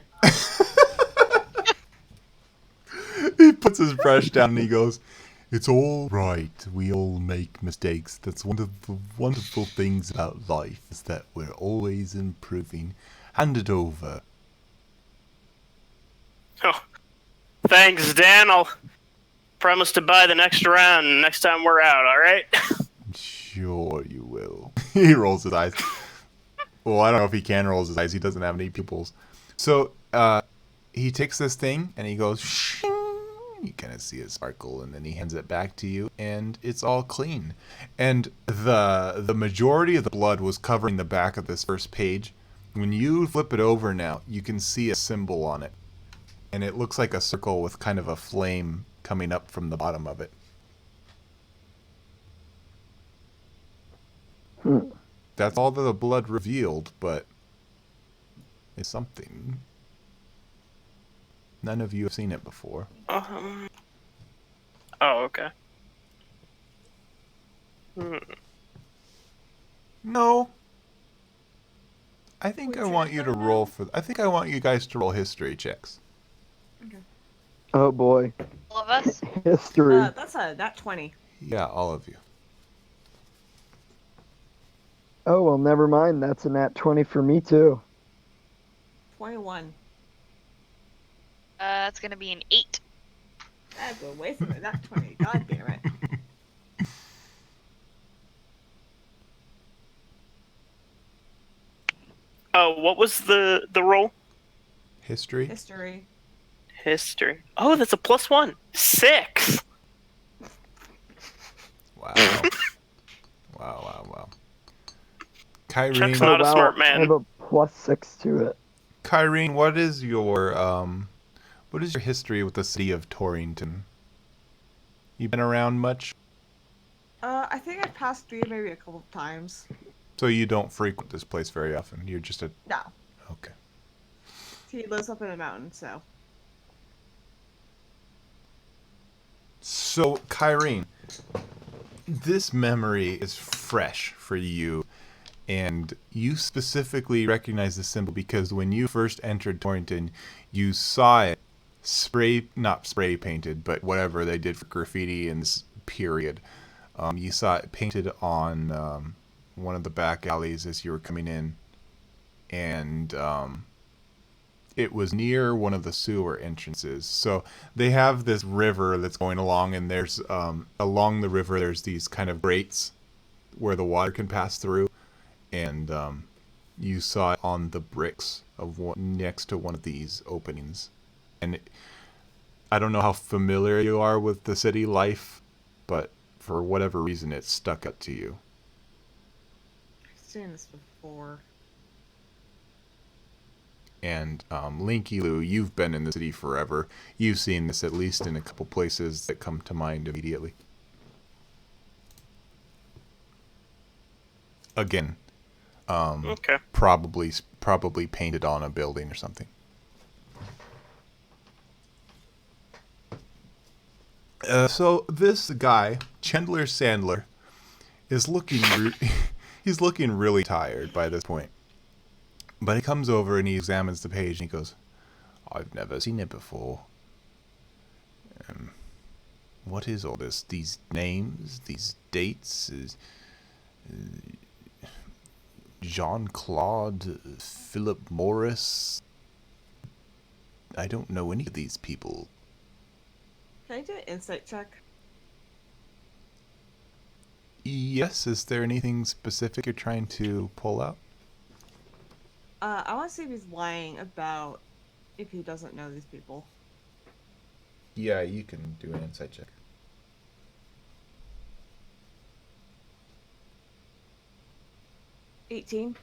He puts his brush down and he goes, "It's all right. We all make mistakes. That's one of the wonderful things about life is that we're always improving. Hand it over." oh, thanks, Dan. I'll promise to buy the next round next time we're out. All right? Sure you will. He rolls his eyes. Well, I don't know if he can roll his eyes. He doesn't have any pupils. So, he takes this thing and he goes, shing. You kind of see it sparkle, and then he hands it back to you, and it's all clean. And the majority of the blood was covering the back of this first page. When you flip it over now, you can see a symbol on it. And it looks like a circle with kind of a flame coming up from the bottom of it. That's all that the blood revealed, but it's something. None of you have seen it before. Oh, okay. No. I think Wait, I want you to no? roll for. I think I want you guys to roll history checks. Oh boy. All of us? History. That's a nat 20. Yeah, all of you. Oh, well, never mind. That's a nat 20 for me, too. 21. It's gonna be an 8. That's a waste of a nat 20. God damn it. Oh, what was the roll? History? History. History. Oh, that's a +1. 6. Wow. wow. Chuck's Kyrene, not a smart I man. have a +6 to it. Kyrene, what is your history with the city of Torrington? You been around much? I think I've passed through maybe a couple of times. So you don't frequent this place very often. You're just a No. okay. He lives up in the mountain, so. So, Kyrene, this memory is fresh for you, and you specifically recognize the symbol because when you first entered Torrington, you saw it not spray painted, but whatever they did for graffiti in this period. You saw it painted on one of the back alleys as you were coming in, and it was near one of the sewer entrances. So they have this river that's going along, and there's along the river there's these kind of grates where the water can pass through, and you saw it on the bricks of next to one of these openings. And I don't know how familiar you are with the city life, but for whatever reason it stuck out to you. I've seen this before. And Linky Lou, you've been in the city forever. You've seen this at least in a couple places that come to mind immediately. Again, Okay. probably painted on a building or something. So this guy, Chandler Sandler, is looking he's looking really tired by this point. But he comes over and he examines the page and he goes, "I've never seen it before. What is all this? These names, these dates, Jean-Claude, Philip Morris. I don't know any of these people." Can I do an insight check? Yes, is there anything specific you're trying to pull out? I want to see if he's lying about if he doesn't know these people. Yeah, you can do an insight check. 18.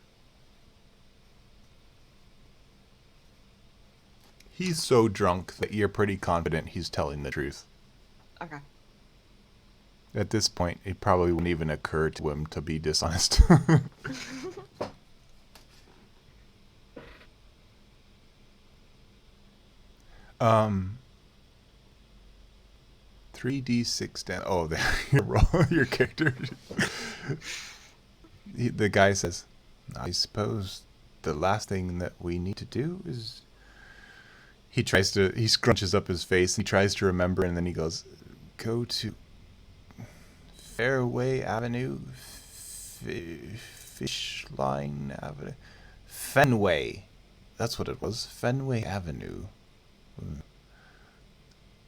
He's so drunk that you're pretty confident he's telling the truth. Okay. At this point, it probably wouldn't even occur to him to be dishonest. 3d6 damage. Oh, your character. The guy says, I suppose the last thing that we need to do is... He scrunches up his face, he tries to remember, and then he goes, go to Fairway Avenue, Fishline Avenue, Fenway. That's what it was, Fenway Avenue.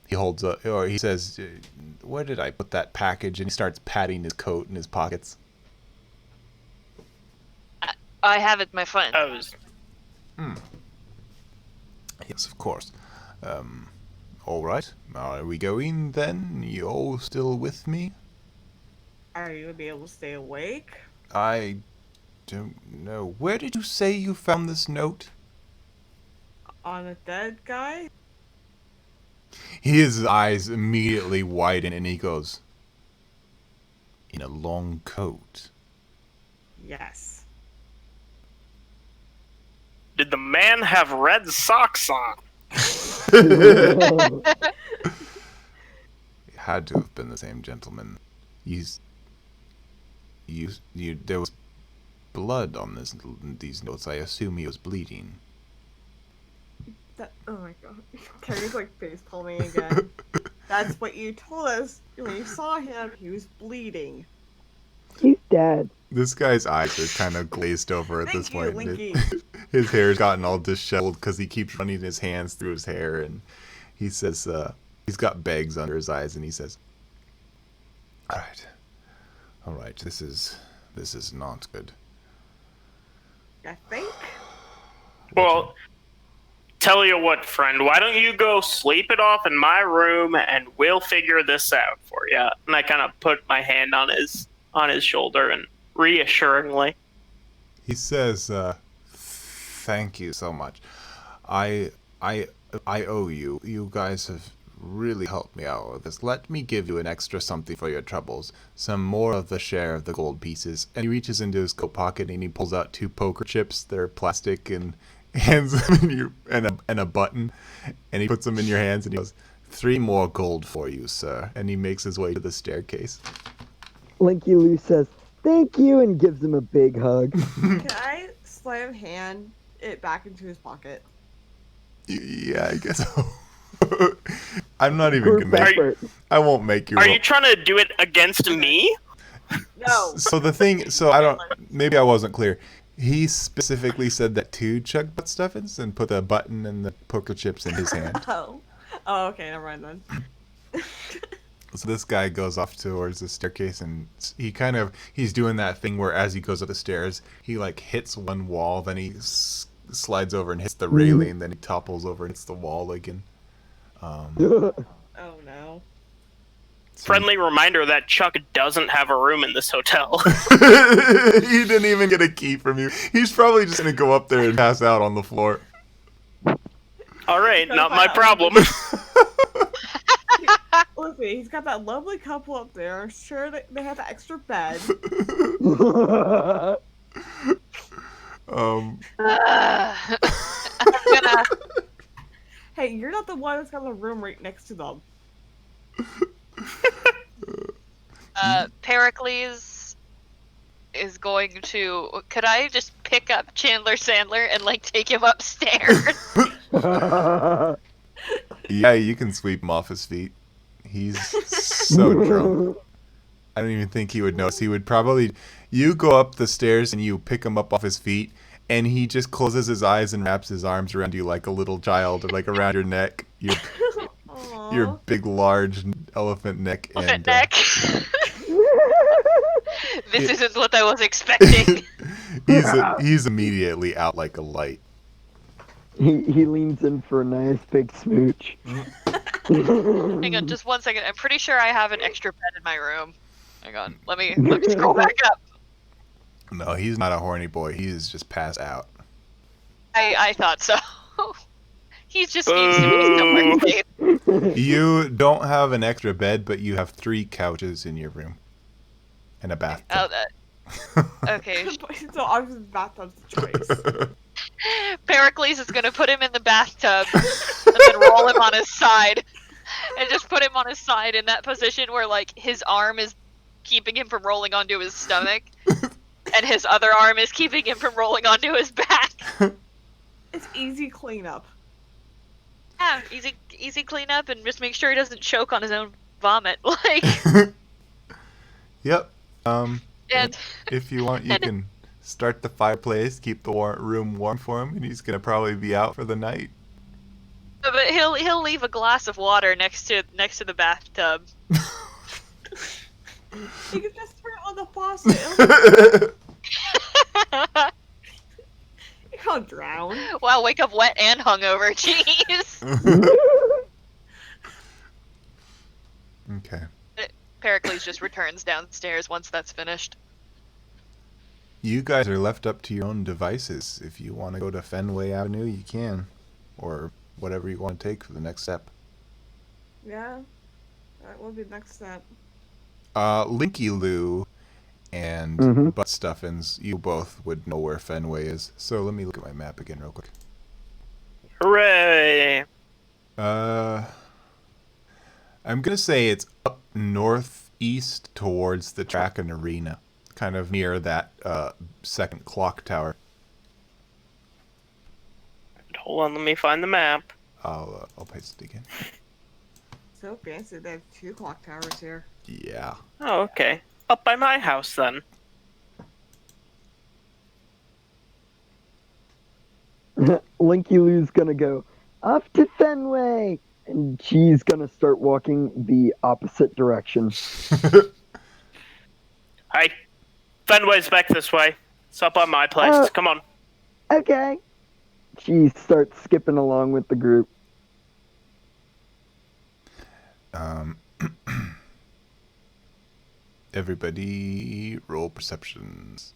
He holds up, or he says, where did I put that package? And he starts patting his coat and his pockets. I have it, my friend. Yes, of course. All right. Are we going then? You all still with me? Are you gonna be able to stay awake? I don't know. Where did you say you found this note? On a dead guy? His eyes immediately widen and he goes, in a long coat. Yes. Did the man have red socks on? It had to have been the same gentleman. There was blood on these notes. I assume he was bleeding. Oh my god. Carrie's like face palming again. That's what you told us when you saw him. He was bleeding. He's dead. This guy's eyes are kind of glazed over at this Thank you, point. Linky. His hair's gotten all disheveled because he keeps running his hands through his hair, and he says, he's got bags under his eyes, and he says, all right, this is not good. I think. Well, tell you what, friend. Why don't you go sleep it off in my room, and we'll figure this out for you. And I kind of put my hand on his shoulder and reassuringly. He says, thank you so much. I owe you. You guys have really helped me out with this. Let me give you an extra something for your troubles. Some more of the share of the gold pieces. And he reaches into his coat pocket and he pulls out 2 poker chips. They're plastic, and hands them in and a button. And he puts them in your hands and he goes, 3 more gold for you, sir. And he makes his way to the staircase. Linky Lou says, thank you, and gives him a big hug. Can I slam hand it back into his pocket? Yeah, I guess so. I'm not even gonna make effort. I won't make you Are roll. you trying to do it against me? No. Maybe I wasn't clear. He specifically said that to chug butt stuffins and put the button and the poker chips in his hand. Oh, okay, never mind then. So this guy goes off towards the staircase, and he's doing that thing where as he goes up the stairs, he like hits one wall, then he slides over and hits the railing, then he topples over and hits the wall again. Oh no. Friendly reminder that Chuck doesn't have a room in this hotel. He didn't even get a key from you. He's probably just gonna go up there and pass out on the floor. All right, not my problem. Listen, he's got that lovely couple up there. Sure, they have an extra bed. I'm gonna. Hey, you're not the one that's got a room right next to them. Pericles is going to. Could I just pick up Chandler Sandler and like take him upstairs? Yeah, you can sweep him off his feet. He's so drunk. I don't even think he would notice. He would probably... You go up the stairs and you pick him up off his feet, and he just closes his eyes and wraps his arms around you like a little child, or like around your neck. Your big, large elephant neck. Elephant neck. This isn't what I was expecting. He's immediately out like a light. He leans in for a nice big smooch. Hang on, just 1 second. I'm pretty sure I have an extra bed in my room. Hang on, let me scroll back up. No, he's not a horny boy. He is just passed out. I thought so. He just needs to be somewhere safe. You don't have an extra bed, but you have 3 couches in your room. And a bathtub. Oh, that. Okay. So obviously the bathtub's the choice. Pericles is gonna put him in the bathtub and then roll him on his side. And just put him on his side in that position where, like, his arm is keeping him from rolling onto his stomach. And his other arm is keeping him from rolling onto his back. It's easy cleanup. Yeah, easy cleanup and just make sure he doesn't choke on his own vomit. Like, Yep. and If you want, you can start the fireplace, keep the room warm for him, and he's gonna probably be out for the night. but he'll leave a glass of water next to the bathtub. You can just turn on the faucet. You can't drown. Wow, wake up wet and hungover. Jeez. Okay. Pericles just returns downstairs once that's finished. You guys are left up to your own devices. If you want to go to Fenway Avenue, you can. Or whatever you want to take for the next step. Yeah. That will be the next step. Linky Lou and Butt Stuffins, you both would know where Fenway is. So let me look at my map again real quick. Hooray! I'm gonna say it's up northeast towards the track and arena. Kind of near that second clock tower. Hold on, let me find the map. I'll paste it again. So fancy, they have 2 clock towers here. Yeah. Oh, okay. Up by my house, then. Linky Lou's gonna go off to Fenway, and she's gonna start walking the opposite direction. Hi. Fenway's back this way. It's up on my place. Come on. Okay. She starts skipping along with the group. Everybody roll perceptions.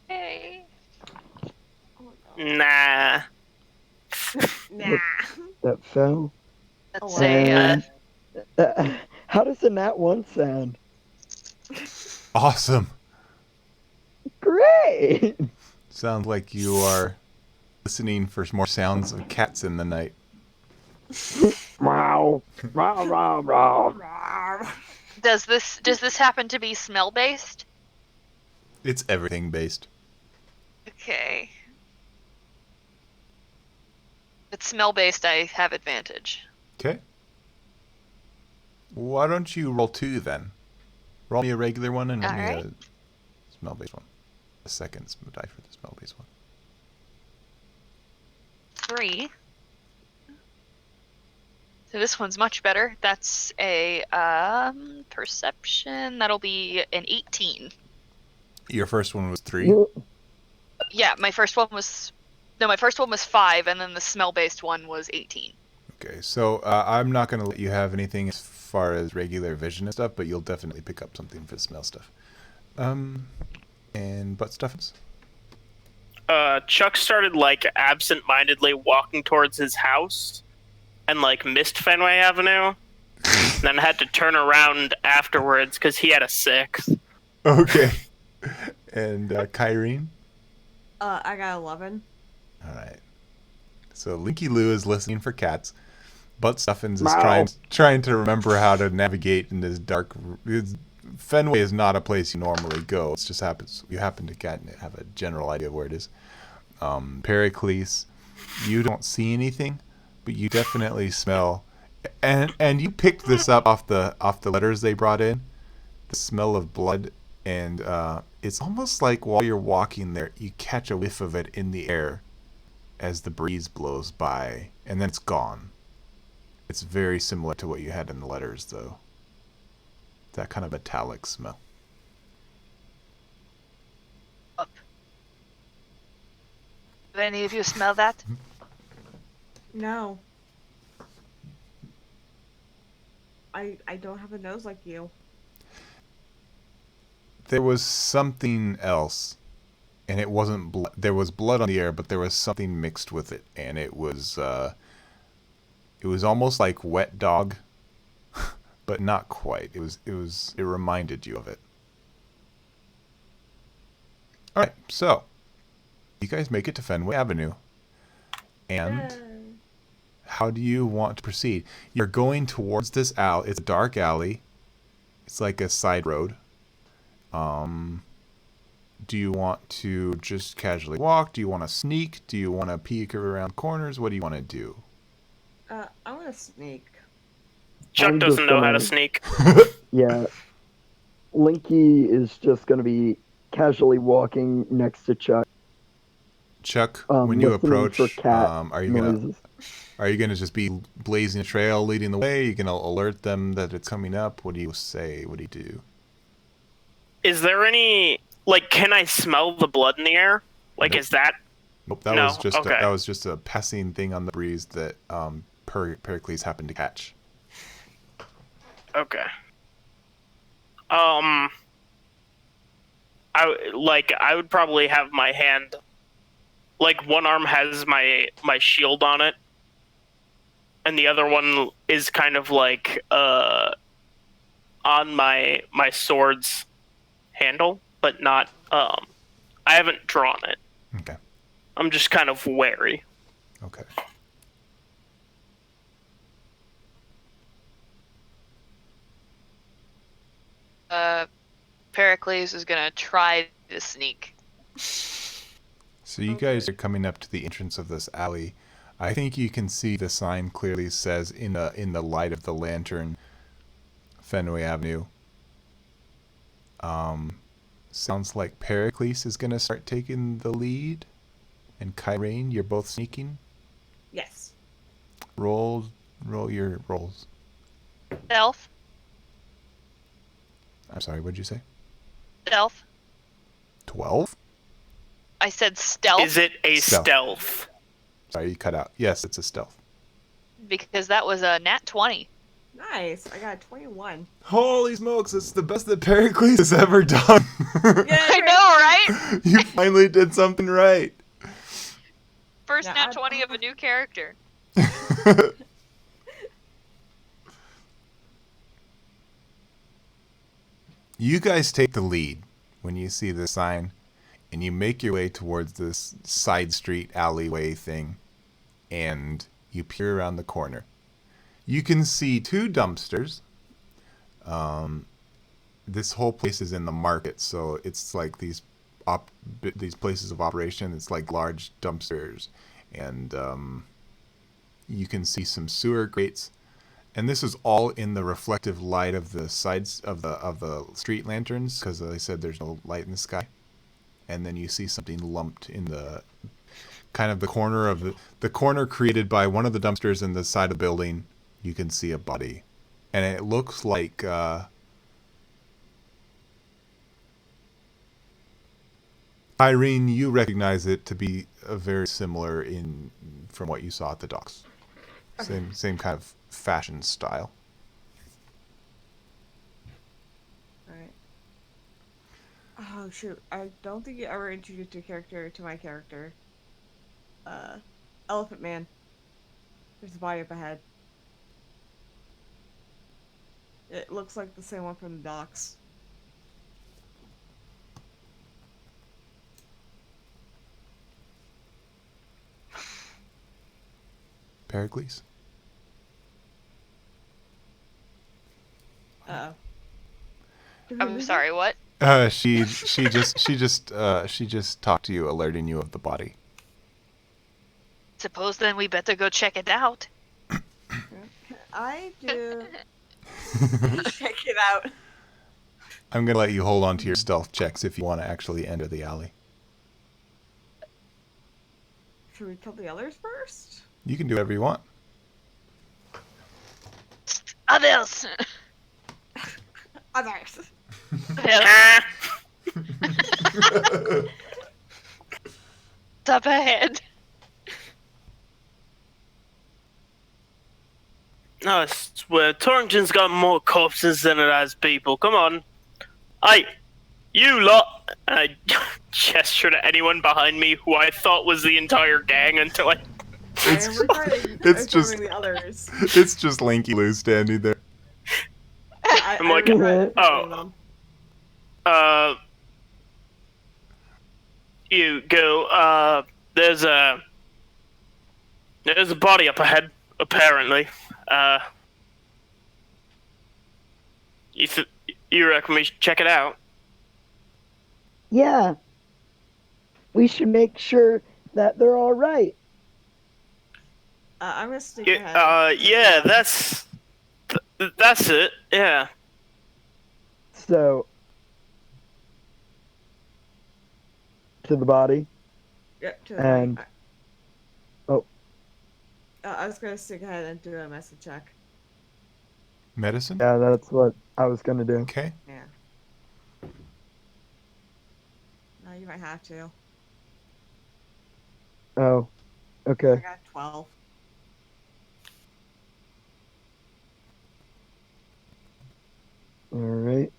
Hey. Nah. Nah. That fell. Let's say, How does a nat 1 sound? Awesome. Great! Sounds like you are listening for more sounds of cats in the night. Wow. Wow, wow, wow. does this happen to be smell based? It's everything based. Okay. If it's smell based, I have advantage. Okay. Why don't you roll 2 then? Roll me a regular one and roll me Alright. a smell-based one. A second die for the smell-based one. 3. So this one's much better. That's a perception. That'll be an 18. Your first one was 3. Yeah, my first one was 5, and then the smell-based one was 18. Okay, so I'm not going to let you have anything as far as regular vision and stuff, but you'll definitely pick up something for the smell stuff. And butt stuffings? Chuck started, like, absent-mindedly walking towards his house and, like, missed Fenway Avenue. And then had to turn around afterwards because he had a 6. Okay. And Kyrene? I got 11. Alright. So Linky Lou is listening for cats. Butt Stuffins is Meow. trying to remember how to navigate in this dark... Fenway is not a place you normally go. It just happens... You happen to have a general idea of where it is. Pericles, you don't see anything, but you definitely smell... And you picked this up off the letters they brought in. The smell of blood. And it's almost like while you're walking there, you catch a whiff of it in the air as the breeze blows by, and then it's gone. It's very similar to what you had in the letters, though. That kind of metallic smell. Do any of you smell that? No. I don't have a nose like you. There was something else, and it wasn't blood. There was blood on the air, but there was something mixed with it, and it was almost like wet dog, but not quite. It reminded you of it. All right, so you guys make it to Fenway Avenue, and how do you want to proceed? You're going towards this alley. It's a dark alley. It's like a side road. Do you want to just casually walk? Do you want to sneak? Do you want to peek around corners? What do you want to do? I want to sneak. Chuck I'm doesn't just know how to gonna- sneak. Yeah. Linky is just going to be casually walking next to Chuck. Chuck, when you listening approach, for cat are you noises. gonna just be blazing a trail, leading the way? Are you gonna alert them that it's coming up? What do you say? What do you do? Is there any like? Can I smell the blood in the air? Like, Nope. is that? Nope, that No, was just okay. that was just a passing thing on the breeze that Pericles happened to catch. Okay. I would probably have my hand, like one arm has my shield on it, and the other one is kind of like on my sword's handle, but not I haven't drawn it. Okay. I'm just kind of wary. Okay. Pericles is gonna try to sneak. So you guys are coming up to the entrance of this alley. I think you can see the sign clearly says in the light of the lantern, Fenway Avenue. Sounds like Pericles is gonna start taking the lead, and Kyrene, you're both sneaking. Yes. Roll your rolls. Stealth. I'm sorry, what'd you say? Stealth. 12? I said stealth Is it a Stealth. stealth? Sorry, you cut out. Yes, it's a stealth. because that was a nat 20. Nice. I got a 21. Holy smokes, it's the best that Pericles has ever done. I know, right? You finally did something right. First Yeah, nat 20 of a new character. You guys take the lead when you see the sign, and you make your way towards this side street alleyway thing, and you peer around the corner. You can see two dumpsters. This whole place is in the market, so it's like these places of operation. It's like large dumpsters, and you can see some sewer grates. And this is all in the reflective light of the sides of the street lanterns, because they said there's no light in the sky. And then you see something lumped in the kind of the corner of the corner created by one of the dumpsters in the side of the building. You can see a body, and it looks like Irene, you recognize it to be a very similar from what you saw at the docks. Same kind of fashion style. Alright. Oh, shoot. I don't think you ever introduced your character to my character. Elephant Man. There's a body up ahead. It looks like the same one from the docks. Pericles? Uh-oh. I'm sorry, what? She just talked to you, alerting you of the body. Suppose then we better go check it out. I do. Check it out. I'm gonna let you hold on to your stealth checks if you want to actually enter the alley. Should we kill the others first? You can do whatever you want. Others! Others. Others. Up ahead. No, it's where Torrington's got more corpses than it has people. Come on. Hey, you lot! And I gesture to anyone behind me who I thought was the entire gang until I... I am recording. it's informing just- the others. It's just Linky Lou standing there. I'm like, regret oh. informing them. You go, there's a body up ahead, apparently. You reckon we should check it out? Yeah. We should make sure that they're all right. I'm gonna stick ahead. Yeah, that's it, yeah. So, to the body. Yep, to the And- right. oh. I was gonna stick ahead and do a medicine check. Medicine? Yeah, that's what I was gonna do. Okay. Yeah. No, you might have to. Oh, I okay. got 12. All right.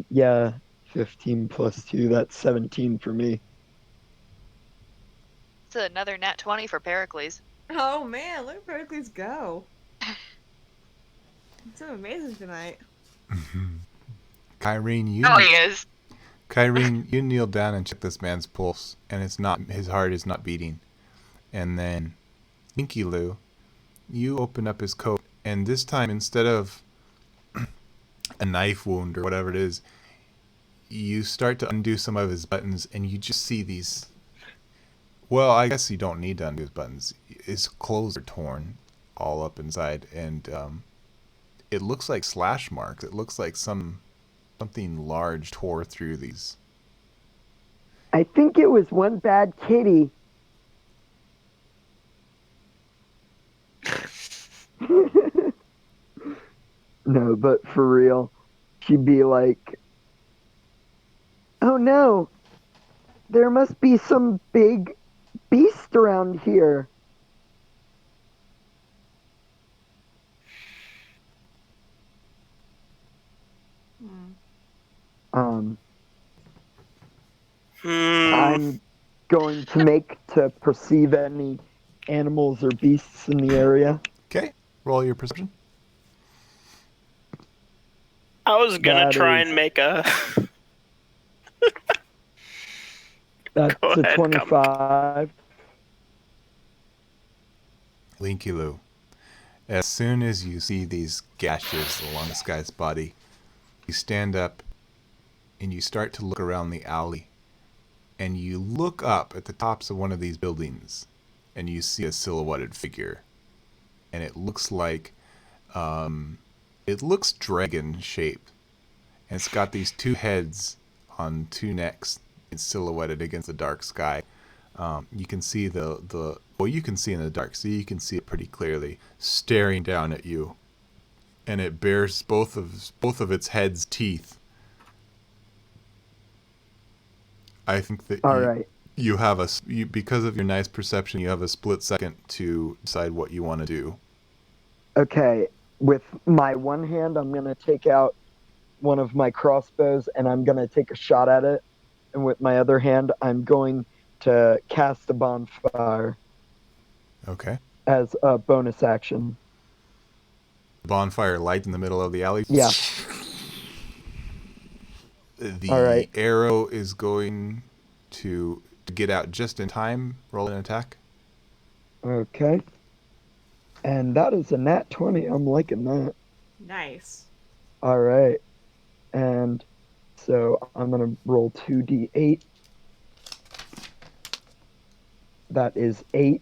Yeah, 15 plus 2, that's 17 for me. It's another nat 20 for Pericles. Oh man, look at Pericles go. It's so amazing tonight. Kyrene, Oh, he is. Kyrene, you kneel down and check this man's pulse, and his heart is not beating. And then, Linky Lou, you open up his coat, and this time instead of a knife wound or whatever it is, you start to undo some of his buttons, and you just see these. Well, I guess you don't need to undo his buttons. His clothes are torn all up inside, and it looks like slash marks. It looks like something large tore through these. I think it was one bad kitty. No, but for real, she'd be like, oh no, there must be some big beast around here. Hmm. I'm going to make to perceive any animals or beasts in the area. Okay, roll your perception. I was gonna That try is- and make a... That's Go a ahead, 25. Linky Lou, as soon as you see these gashes along this guy's body, you stand up and you start to look around the alley, and you look up at the tops of one of these buildings, and you see a silhouetted figure, and it looks like it looks dragon shaped, and it's got these two heads on two necks. It's silhouetted against the dark sky. You can see you can see in the dark, so you can see it pretty clearly, staring down at you, and it bears both of its head's teeth. I think that All right. you have because of your nice perception, you have a split second to decide what you want to do. Okay, with my one hand, I'm going to take out one of my crossbows and I'm going to take a shot at it. And with my other hand, I'm going to cast a bonfire Okay. as a bonus action. The bonfire light in the middle of the alley. Yeah. The All right. arrow is going to get out just in time. Roll an attack. Okay. And that is a nat 20. I'm liking that. Nice. All right. And so I'm going to roll 2d8. That is 8.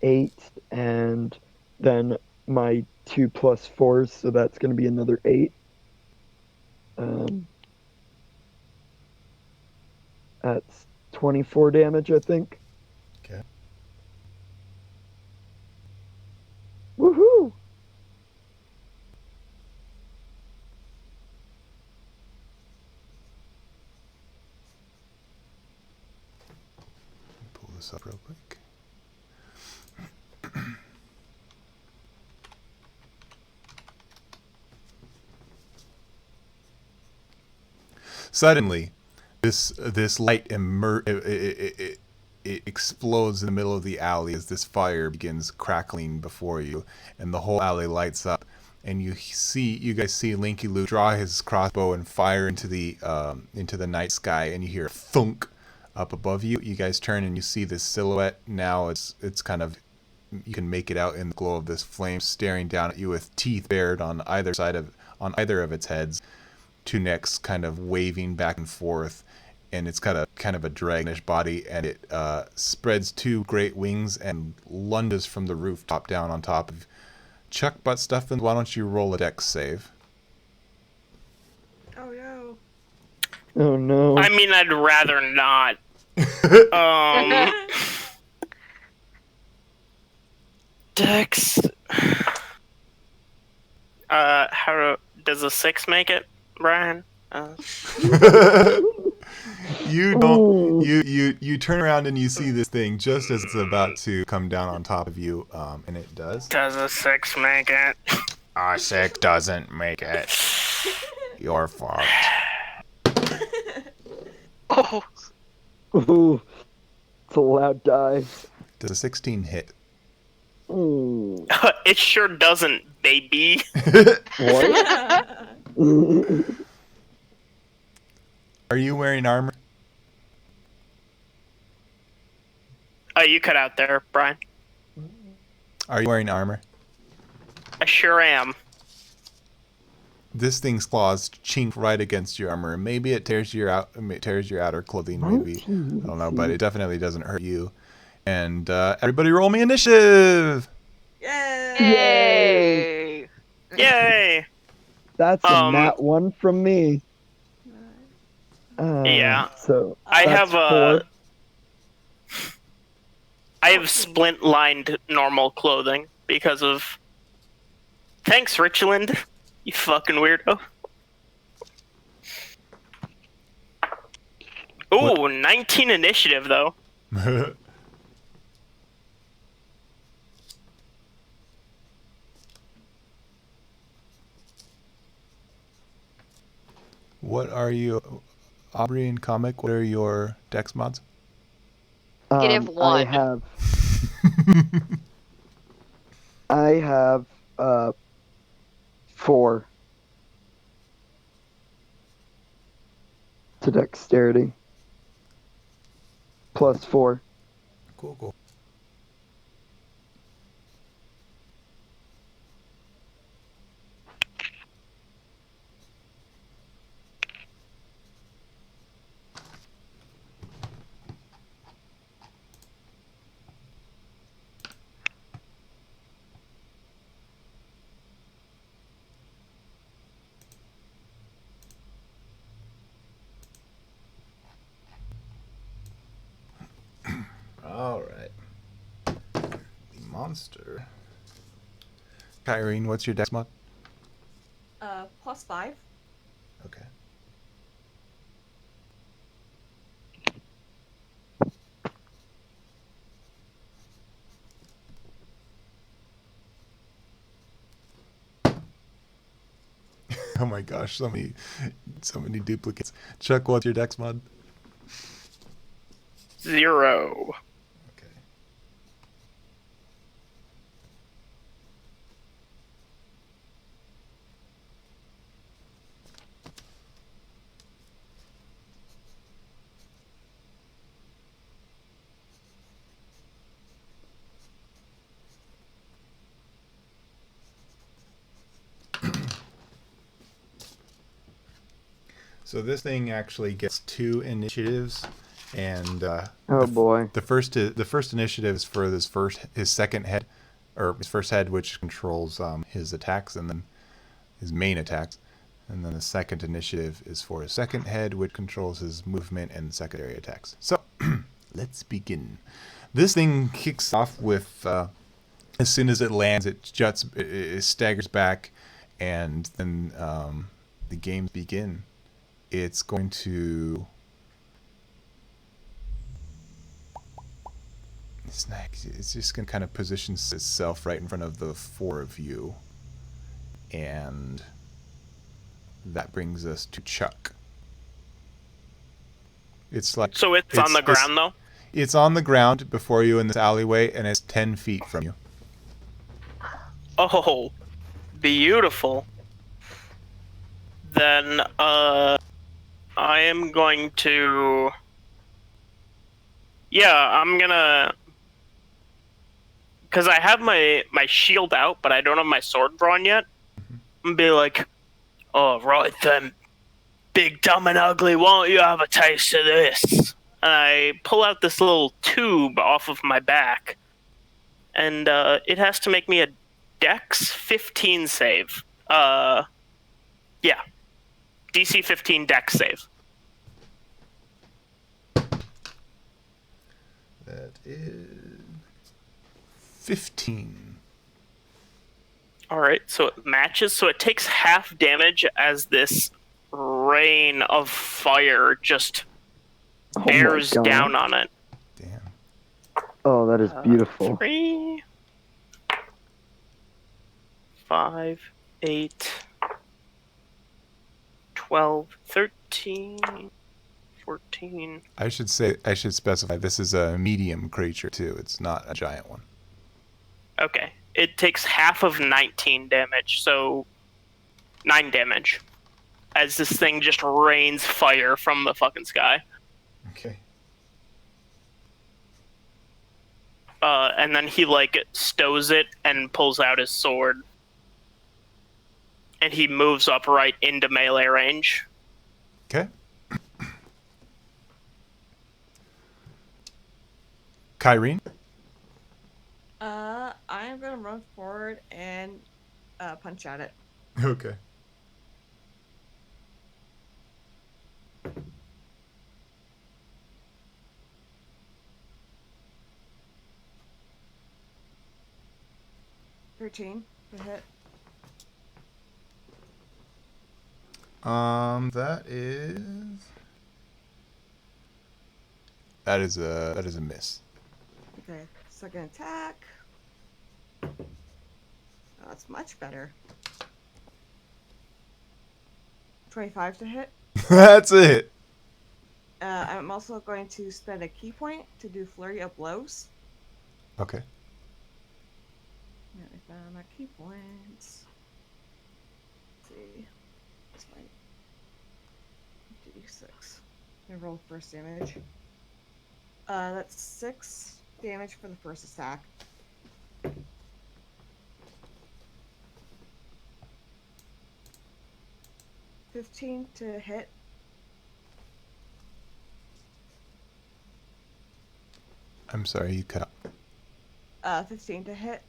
8. And then my 2 plus 4s, so that's going to be another 8. That's 24 damage, I think. Okay. Woohoo! Pull this up real quick. Suddenly, this light it explodes in the middle of the alley as this fire begins crackling before you, and the whole alley lights up. And you guys see Linky Lou draw his crossbow and fire into the night sky, and you hear a thunk up above you. You guys turn and you see this silhouette. Now it's kind of, you can make it out in the glow of this flame staring down at you with teeth bared on either of its heads. Two necks kind of waving back and forth, and it's got a kind of a dragonish body, and it spreads two great wings and lunges from the rooftop down on top of Chuck Butt Stuff. And why don't you roll a dex save? Oh no. Oh no. I mean, I'd rather not. Dex. Does a 6 make it, Brian? You don't. You turn around and you see this thing just as it's about to come down on top of you, and it does. Does a 6 make it? A 6 doesn't make it. You're fucked. Oh, Ooh, it's a loud die. Does a 16 hit? Ooh. It sure doesn't, baby. What? Are you wearing armor? You cut out there, Brian. Are you wearing armor? I sure am. This thing's claws chink right against your armor. Maybe it tears your outer clothing. Maybe, I don't know, but it definitely doesn't hurt you. And everybody, roll me initiative. Yay! yay! Yay! That's a nat 1 from me. Yeah. So I that's have 4. I have splint-lined normal clothing because of. Thanks, Richland. You fucking weirdo. Ooh, What? 19 initiative though. What are you, Aubrey and Comic? What are your dex mods? Negative I 1. have 4 to dexterity. Plus 4. Cool. All right. The monster. Kyrene, what's your dex mod? Plus 5. Okay. Oh my gosh, so many duplicates. Chuck, what's your dex mod? 0. Okay. So this thing actually gets 2 initiatives, and Oh boy. the first initiative is for his second head, or his first head, which controls his attacks and then his main attacks, and then the second initiative is for his second head, which controls his movement and secondary attacks. So let's begin. This thing kicks off with as soon as it lands, it staggers back, and then the games begin. It's going to It's just going to kind of position itself right in front of the four of you. And that brings us to Chuck. It's like... So it's on the ground, though? It's on the ground before you in this alleyway, and it's 10 feet from you. Oh, beautiful. Then, I am going to... Yeah, I'm gonna... Because I have my shield out, but I don't have my sword drawn yet. I'm gonna be like, all right then, big, dumb, and ugly, won't you have a taste of this? And I pull out this little tube off of my back, and it has to make me a Dex 15 save. Yeah. DC 15 Dex save. That is 15. Alright, so it matches. So it takes half damage as this rain of fire just bears God. down on it. Damn. Oh, that is beautiful. 3, 5, 8, 12, 13, 14. I should specify this is a medium creature too. It's not a giant one. Okay. It takes half of 19 damage, so 9 damage. As this thing just rains fire from the fucking sky. Okay. And then he, like, stows it and pulls out his sword. And he moves up right into melee range. Okay. Kyrene? I'm gonna run forward and punch at it. Okay. To hit. That is a miss. Okay, second attack. Oh, that's much better. 25 to hit. That's it. I'm also going to spend a key point to do flurry of blows. Okay. Yeah, I found my key points. Let's see. That's my D6. I roll first damage. That's 6 damage for the first attack. $15 to hit. I'm sorry, you cut out. 15 to hit.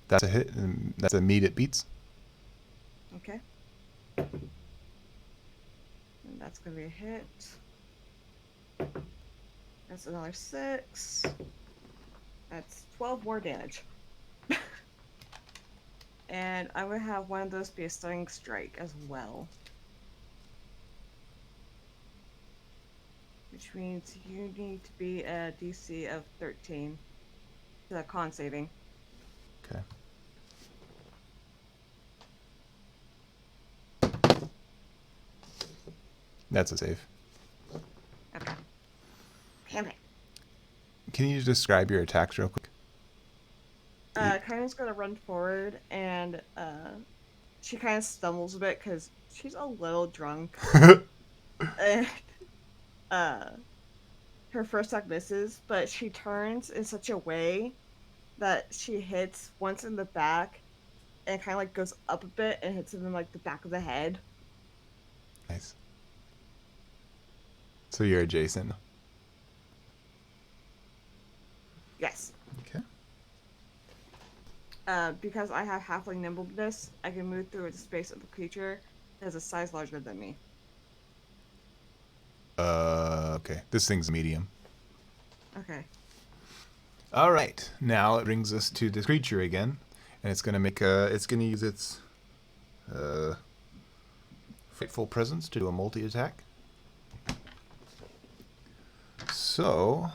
That's a hit, and that's a meat it beats. Okay. And that's gonna be a hit. That's another 6. That's 12 more damage. And I'm gonna have one of those be a stunning strike as well. Which means you need to be a DC of 13 to the con saving. Okay. That's a save. Okay. Damn it. Can you describe your attacks real quick? Kyron's gonna run forward and she kind of stumbles a bit because she's a little drunk. And her first attack misses, but she turns in such a way that she hits once in the back and kind of like goes up a bit and hits him in like the back of the head. Nice. So you're adjacent. Yes. Okay. Because I have halfling nimbleness, I can move through the space of the creature that has a size larger than me. Okay. This thing's medium. Okay. All right. Now it brings us to this creature again, and it's gonna make it's gonna use its frightful presence to do a multi-attack. So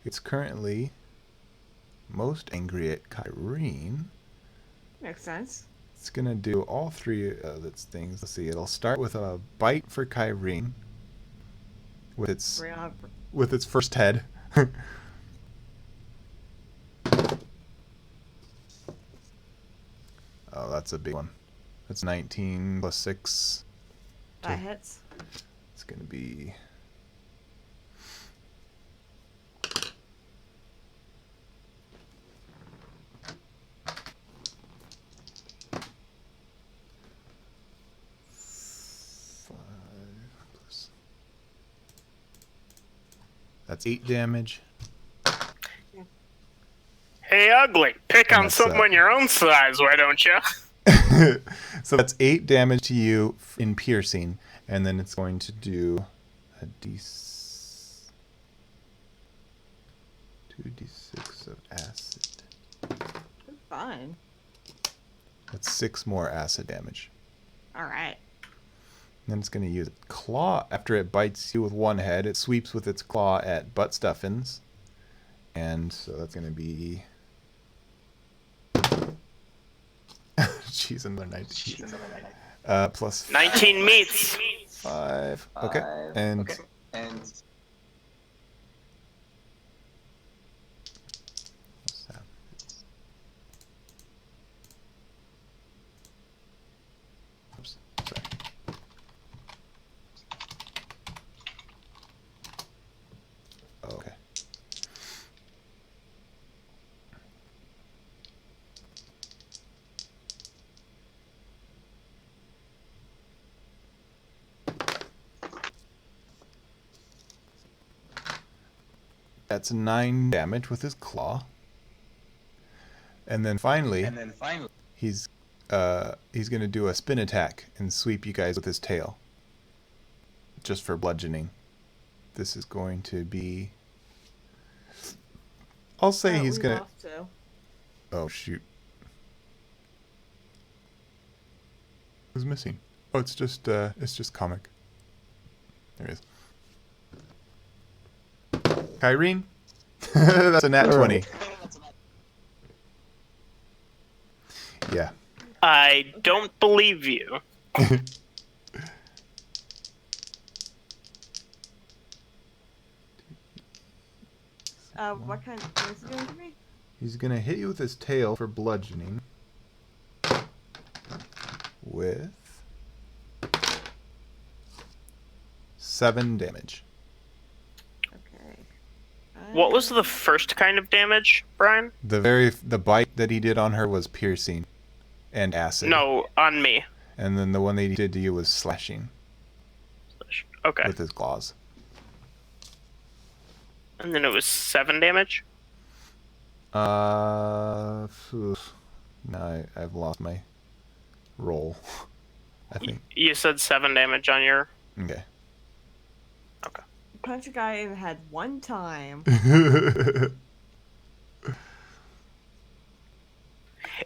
it's currently most angry at Kyrene. Makes sense. It's going to do all three of its things. Let's see. It'll start with a bite for Kyrene with its first head. Oh, that's a big one. That's 19 plus 6. That hits. It's going to be... That's 8 damage. Hey, ugly. Pick And on that's, someone your own size, why don't you? So that's 8 damage to you in piercing, and then it's going to do a 2d6 of acid. Fine. That's 6 more acid damage. All right. Then it's going to use claw. After it bites you with one head, it sweeps with its claw at butt stuffins. And so that's going to be... Jeez, another 19. Plus 19 meats. 5. Okay. And... What's that? Oops. Sorry. Okay. That's 9 damage with his claw. And then finally, he's going to do a spin attack and sweep you guys with his tail. Just for bludgeoning. This is going to be... I'll say he's going to. Oh, shoot. Who's missing? Oh, it's just comic. There he is. Kyrene? That's a nat 20. Yeah. I don't believe you. What kind of thing is he going to be? He's going to hit you with his tail for bludgeoning. With 7 damage. Okay. What was the first kind of damage, Brian? The bite that he did on her was piercing and acid. No, on me. And then the one that he did to you was slashing Okay. with his claws. And then it was 7 damage? No, I've lost my roll. I think. You said 7 damage on your... Okay. Okay. Punch a guy in the head one time.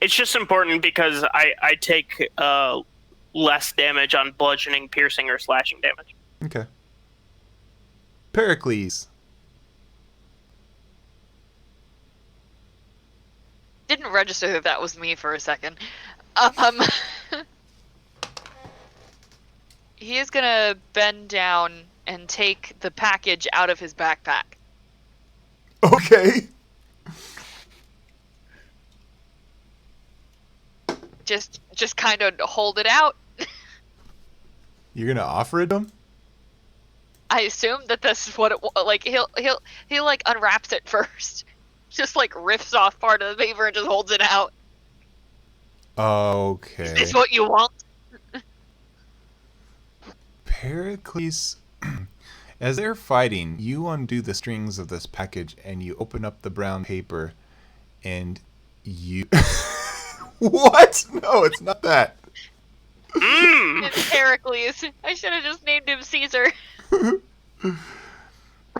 It's just important because I take less damage on bludgeoning, piercing, or slashing damage. Okay. Pericles. Didn't register if that was me for a second. He is gonna bend down and take the package out of his backpack. Okay. Just kind of hold it out. You're gonna offer it to him? I assume that this is what it like. He'll like unwraps it first, just like rips off part of the paper and just holds it out. Okay. Is this what you want? Pericles, as they're fighting, you undo the strings of this package and you open up the brown paper and you... What? No, it's not that. It's Pericles. I should have just named him Caesar.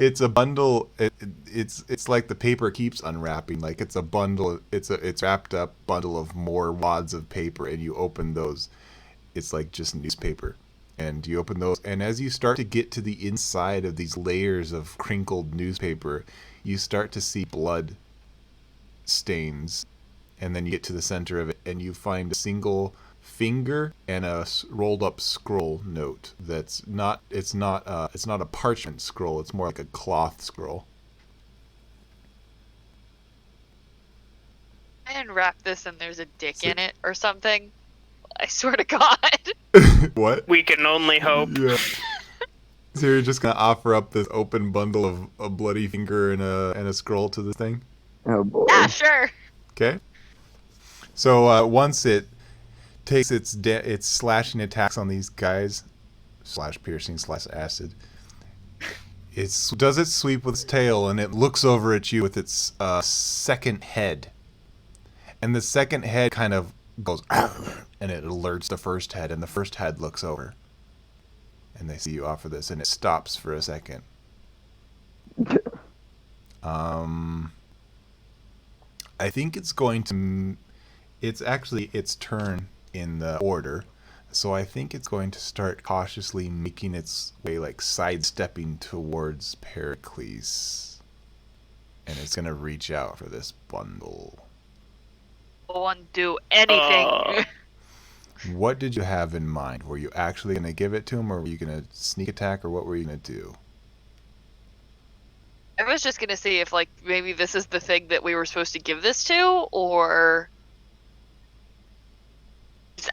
It's a bundle. It's like the paper keeps unwrapping. Like it's a bundle. It's wrapped up bundle of more wads of paper, and you open those. It's like just newspaper, and you open those, and as you start to get to the inside of these layers of crinkled newspaper, you start to see blood stains, and then you get to the center of it, and you find a single finger and a rolled up scroll note. That's not. It's not a parchment scroll. It's more like a cloth scroll. I unwrap this and there's a dick in it or something. I swear to God. What? We can only hope. Yeah. So you're just gonna offer up this open bundle of a bloody finger and a scroll to this thing? Oh boy. Yeah, sure. Okay. So once it takes its slashing attacks on these guys, slash piercing, slash acid, it does its sweep with its tail, and it looks over at you with its second head. And the second head kind of goes, and it alerts the first head, and the first head looks over. And they see you offer this, and it stops for a second. I think it's going to... It's actually its turn in the order. So I think it's going to start cautiously making its way, like sidestepping towards Pericles. And it's going to reach out for this bundle. Won't do anything. What did you have in mind? Were you actually going to give it to him, or were you going to sneak attack, or what were you going to do? I was just gonna see if, like, maybe this is the thing that we were supposed to give this to, or...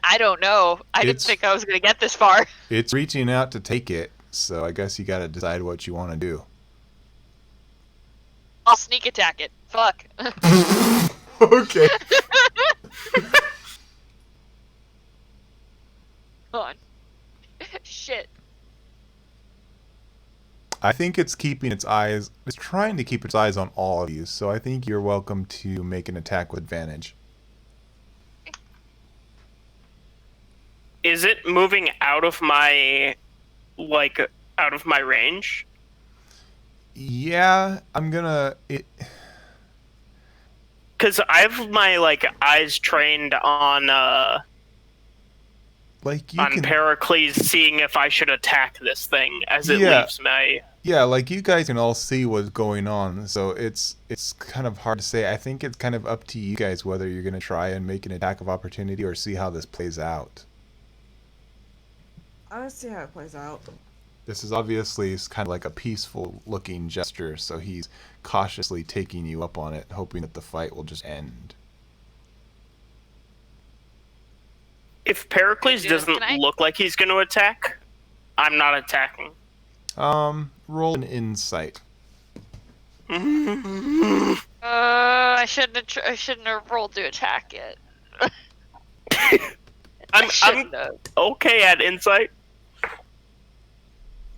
I don't know. I didn't think I was gonna get this far. It's reaching out to take it, so I guess you got to decide what you want to do. I'll sneak attack it. Fuck. Okay. On. Shit. I think it's keeping its eyes... It's trying to keep its eyes on all of you, so I think you're welcome to make an attack with advantage. Is it moving out of my, like, out of my range? Yeah, I'm gonna... Because I have my, like, eyes trained on, Like you on can... Pericles, seeing if I should attack this thing as it leaves my... Yeah, like you guys can all see what's going on, so it's kind of hard to say. I think it's kind of up to you guys whether you're going to try and make an attack of opportunity or see how this plays out. I want to see how it plays out. This is obviously kind of like a peaceful looking gesture, so he's cautiously taking you up on it, hoping that the fight will just end. If Pericles Dude, doesn't look like he's going to attack, I'm not attacking. Roll an insight. I shouldn't have rolled to attack it. I'm okay at insight.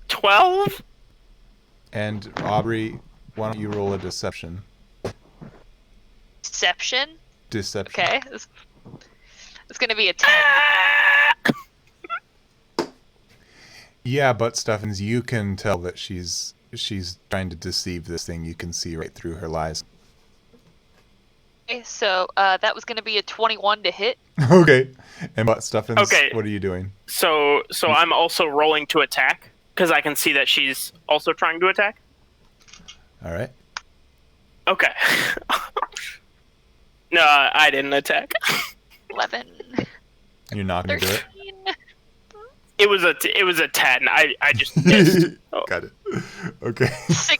12? And Aubrey, why don't you roll a deception? Deception? Deception. Okay. It's gonna be a 10. Yeah, but Stuffins, you can tell that she's trying to deceive this thing. You can see right through her lies. Okay, so that was gonna be a 21 to hit. Okay. And but Stuffins, Okay. what are you doing? So I'm also rolling to attack, because I can see that she's also trying to attack? All right. Okay. No, I didn't attack. 11. You're not going to do it? 13. It was a 10. I just missed. Oh. Got it. Okay. 16.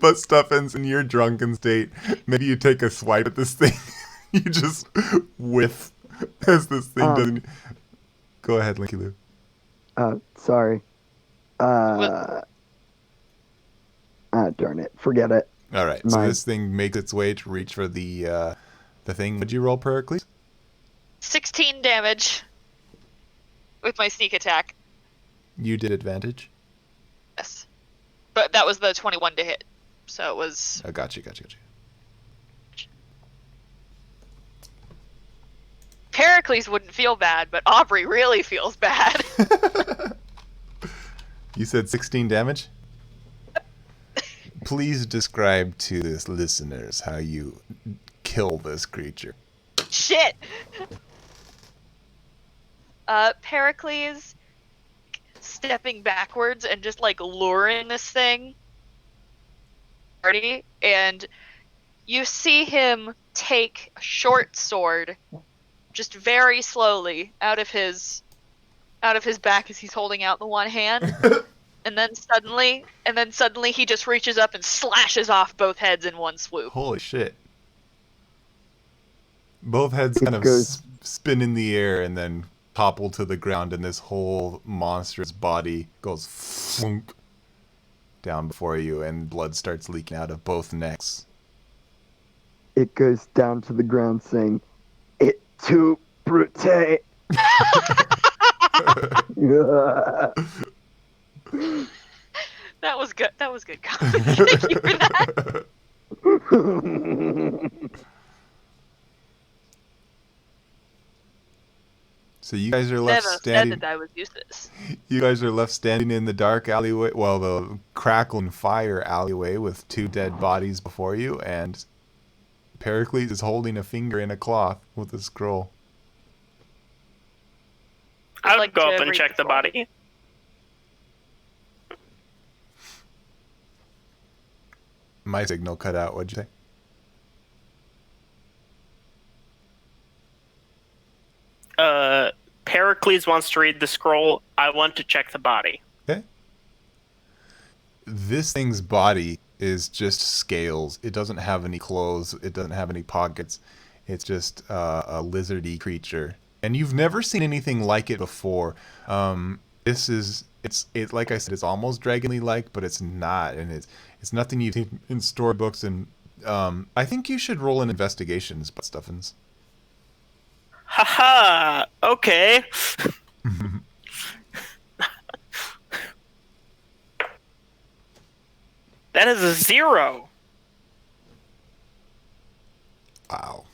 But Stuffins, in your drunken state, maybe you take a swipe at this thing. You just whiff as this thing doesn't... Go ahead, Linky Lou. Sorry. Darn it. Forget it. All right. So this thing makes its way to reach for the thing. Would you roll, Pericles? 16 damage with my sneak attack. You did advantage? Yes. But that was the 21 to hit. So it was... Oh, gotcha. Pericles wouldn't feel bad, but Aubrey really feels bad. You said 16 damage? Please describe to the listeners how you kill this creature. Shit! Pericles stepping backwards and just, like, luring this thing. And You see him take a short sword, just very slowly, out of his back as he's holding out the one hand, and then suddenly he just reaches up and slashes off both heads in one swoop. Holy shit. Both heads It kind of goes- spin in the air and then topple to the ground, and this whole monstrous body goes flunk down before you, and blood starts leaking out of both necks. It goes down to the ground saying, "It too brute." That was good. That was good comedy. Thank you for that. So you guys are left Never said standing. that I was useless. You guys are left standing in the dark alleyway, well, the crackling fire alleyway with two dead bodies before you, and Pericles is holding a finger in a cloth with a scroll. I would like go to up and read check the the scroll. body. My signal cut out, what'd you say? Pericles wants to read the scroll. I want to check the body. Okay. This thing's body is just scales. It doesn't have any clothes. It doesn't have any pockets. It's just a lizardy creature. And you've never seen anything like it before. It's like I said, it's almost dragon-like, but it's not. And it's nothing you've seen in storybooks. And I think you should roll an investigation, Stuffins. Haha, okay. That is a 0. Wow.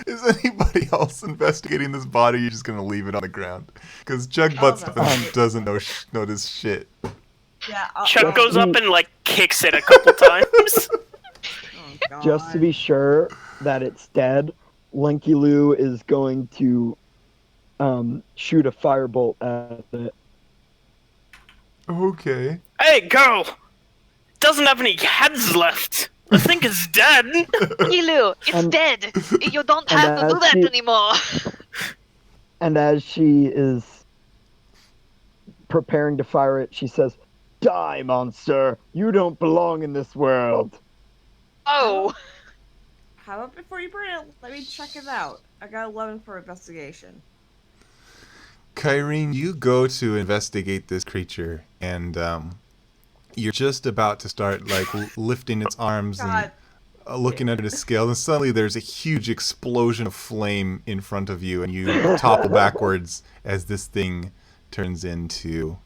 Is anybody else investigating this body? You're just gonna leave it on the ground? Because Chuck Oh, Buttstuffins doesn't know this shit. Yeah. Chuck goes up and, like, kicks it a couple times. Oh, Just to God. be sure that it's dead, Linky Lou is going to shoot a firebolt at it. Okay. Hey, girl! It doesn't have any heads left. The thing is dead. Ilu, it's And- dead. You don't and have to do as that she- anymore. And as she is preparing to fire it, she says, "Die, monster! You don't belong in this world." Oh, How about before you burn it, let me check it out. I got 11 for investigation. Kyrene, you go to investigate this creature, and you're just about to start like lifting its arms God. and looking under the scale, and suddenly there's a huge explosion of flame in front of you, and you topple backwards as this thing turns into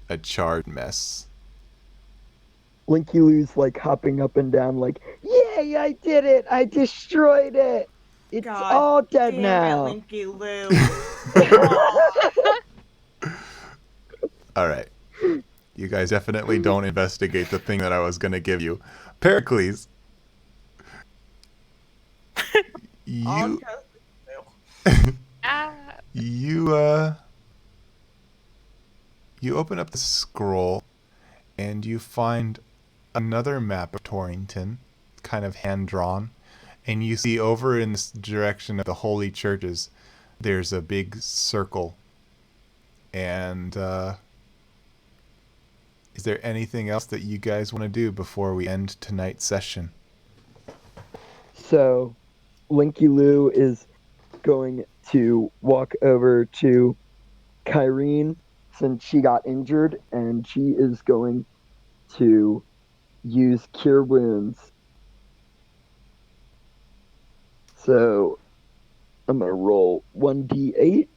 a charred mess. Linky Lou's like hopping up and down, like, "Yay, I did it! I destroyed it! It's God all dead Damn now." it, Linky Lou. Oh, All right. You guys definitely don't investigate the thing that I was going to give you. Pericles. all You because Lou. you open up the scroll and you find another map of Torrington, kind of hand drawn, and you see over in this direction of the holy churches there's a big circle. And is there anything else that you guys want to do before we end tonight's session? So, Linky Lou is going to walk over to Kyrene since she got injured, and she is going to use Cure Wounds. So, I'm going to roll 1d8,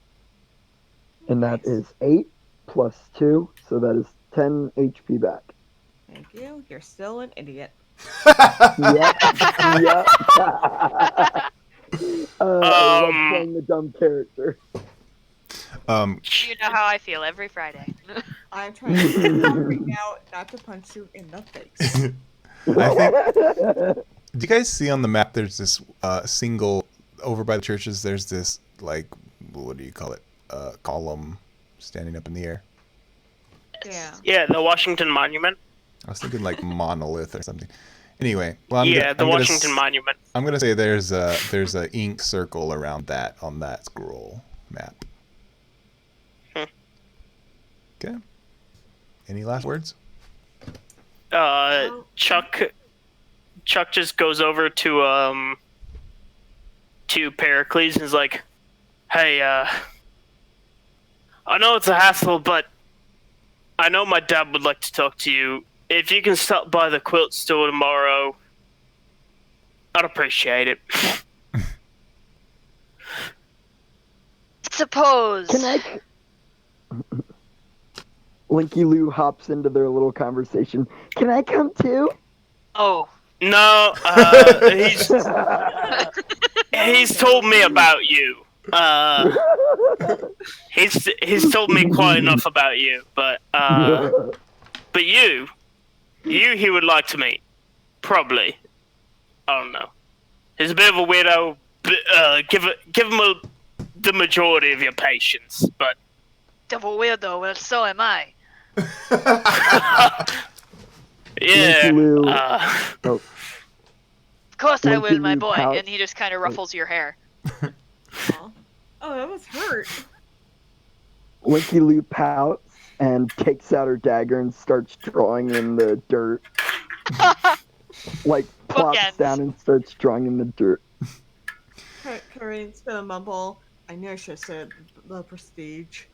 and that is 8 plus 2, so that is 10 HP back. Thank you. You're still an idiot. Yep. Yep. I love playing the dumb character. you know how I feel every Friday. I'm trying to sit down right now not to punch you in the face. I think. Do you guys see on the map? There's this single over by the churches. There's this like, what do you call it? Column standing up in the air. Yeah. Yeah, the Washington Monument. I was thinking like monolith or something. Anyway, well, the I'm gonna Washington Monument. I'm gonna say there's a ink circle around that on that scroll map. Okay. Any last words? Chuck just goes over to Pericles and is like, "Hey, I know it's a hassle, but I know my dad would like to talk to you. If you can stop by the quilt store tomorrow, I'd appreciate it." Suppose. Can I? Linky Lou hops into their little conversation. Can I come too? Oh. No, he's told me about you. He's told me quite enough about you, but you he would like to meet, probably. I don't know. He's a bit of a weirdo. But, give him the majority of your patience, but. Double weirdo, well, so am I. Yeah. Lou. Of course I will, my boy. Pouts. And he just kind of ruffles your hair. Aw. Oh, that was hurt. Linky Lou pouts and takes out her dagger and starts drawing in the dirt. Like, plops Bookends. down and starts drawing in the dirt. Kareem's gonna mumble. I knew I should have said the prestige.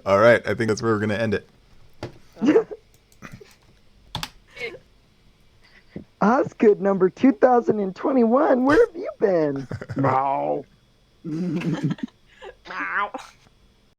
All right, I think that's where we're gonna end it. Osgood number 2021, where have you been? Meow. Wow.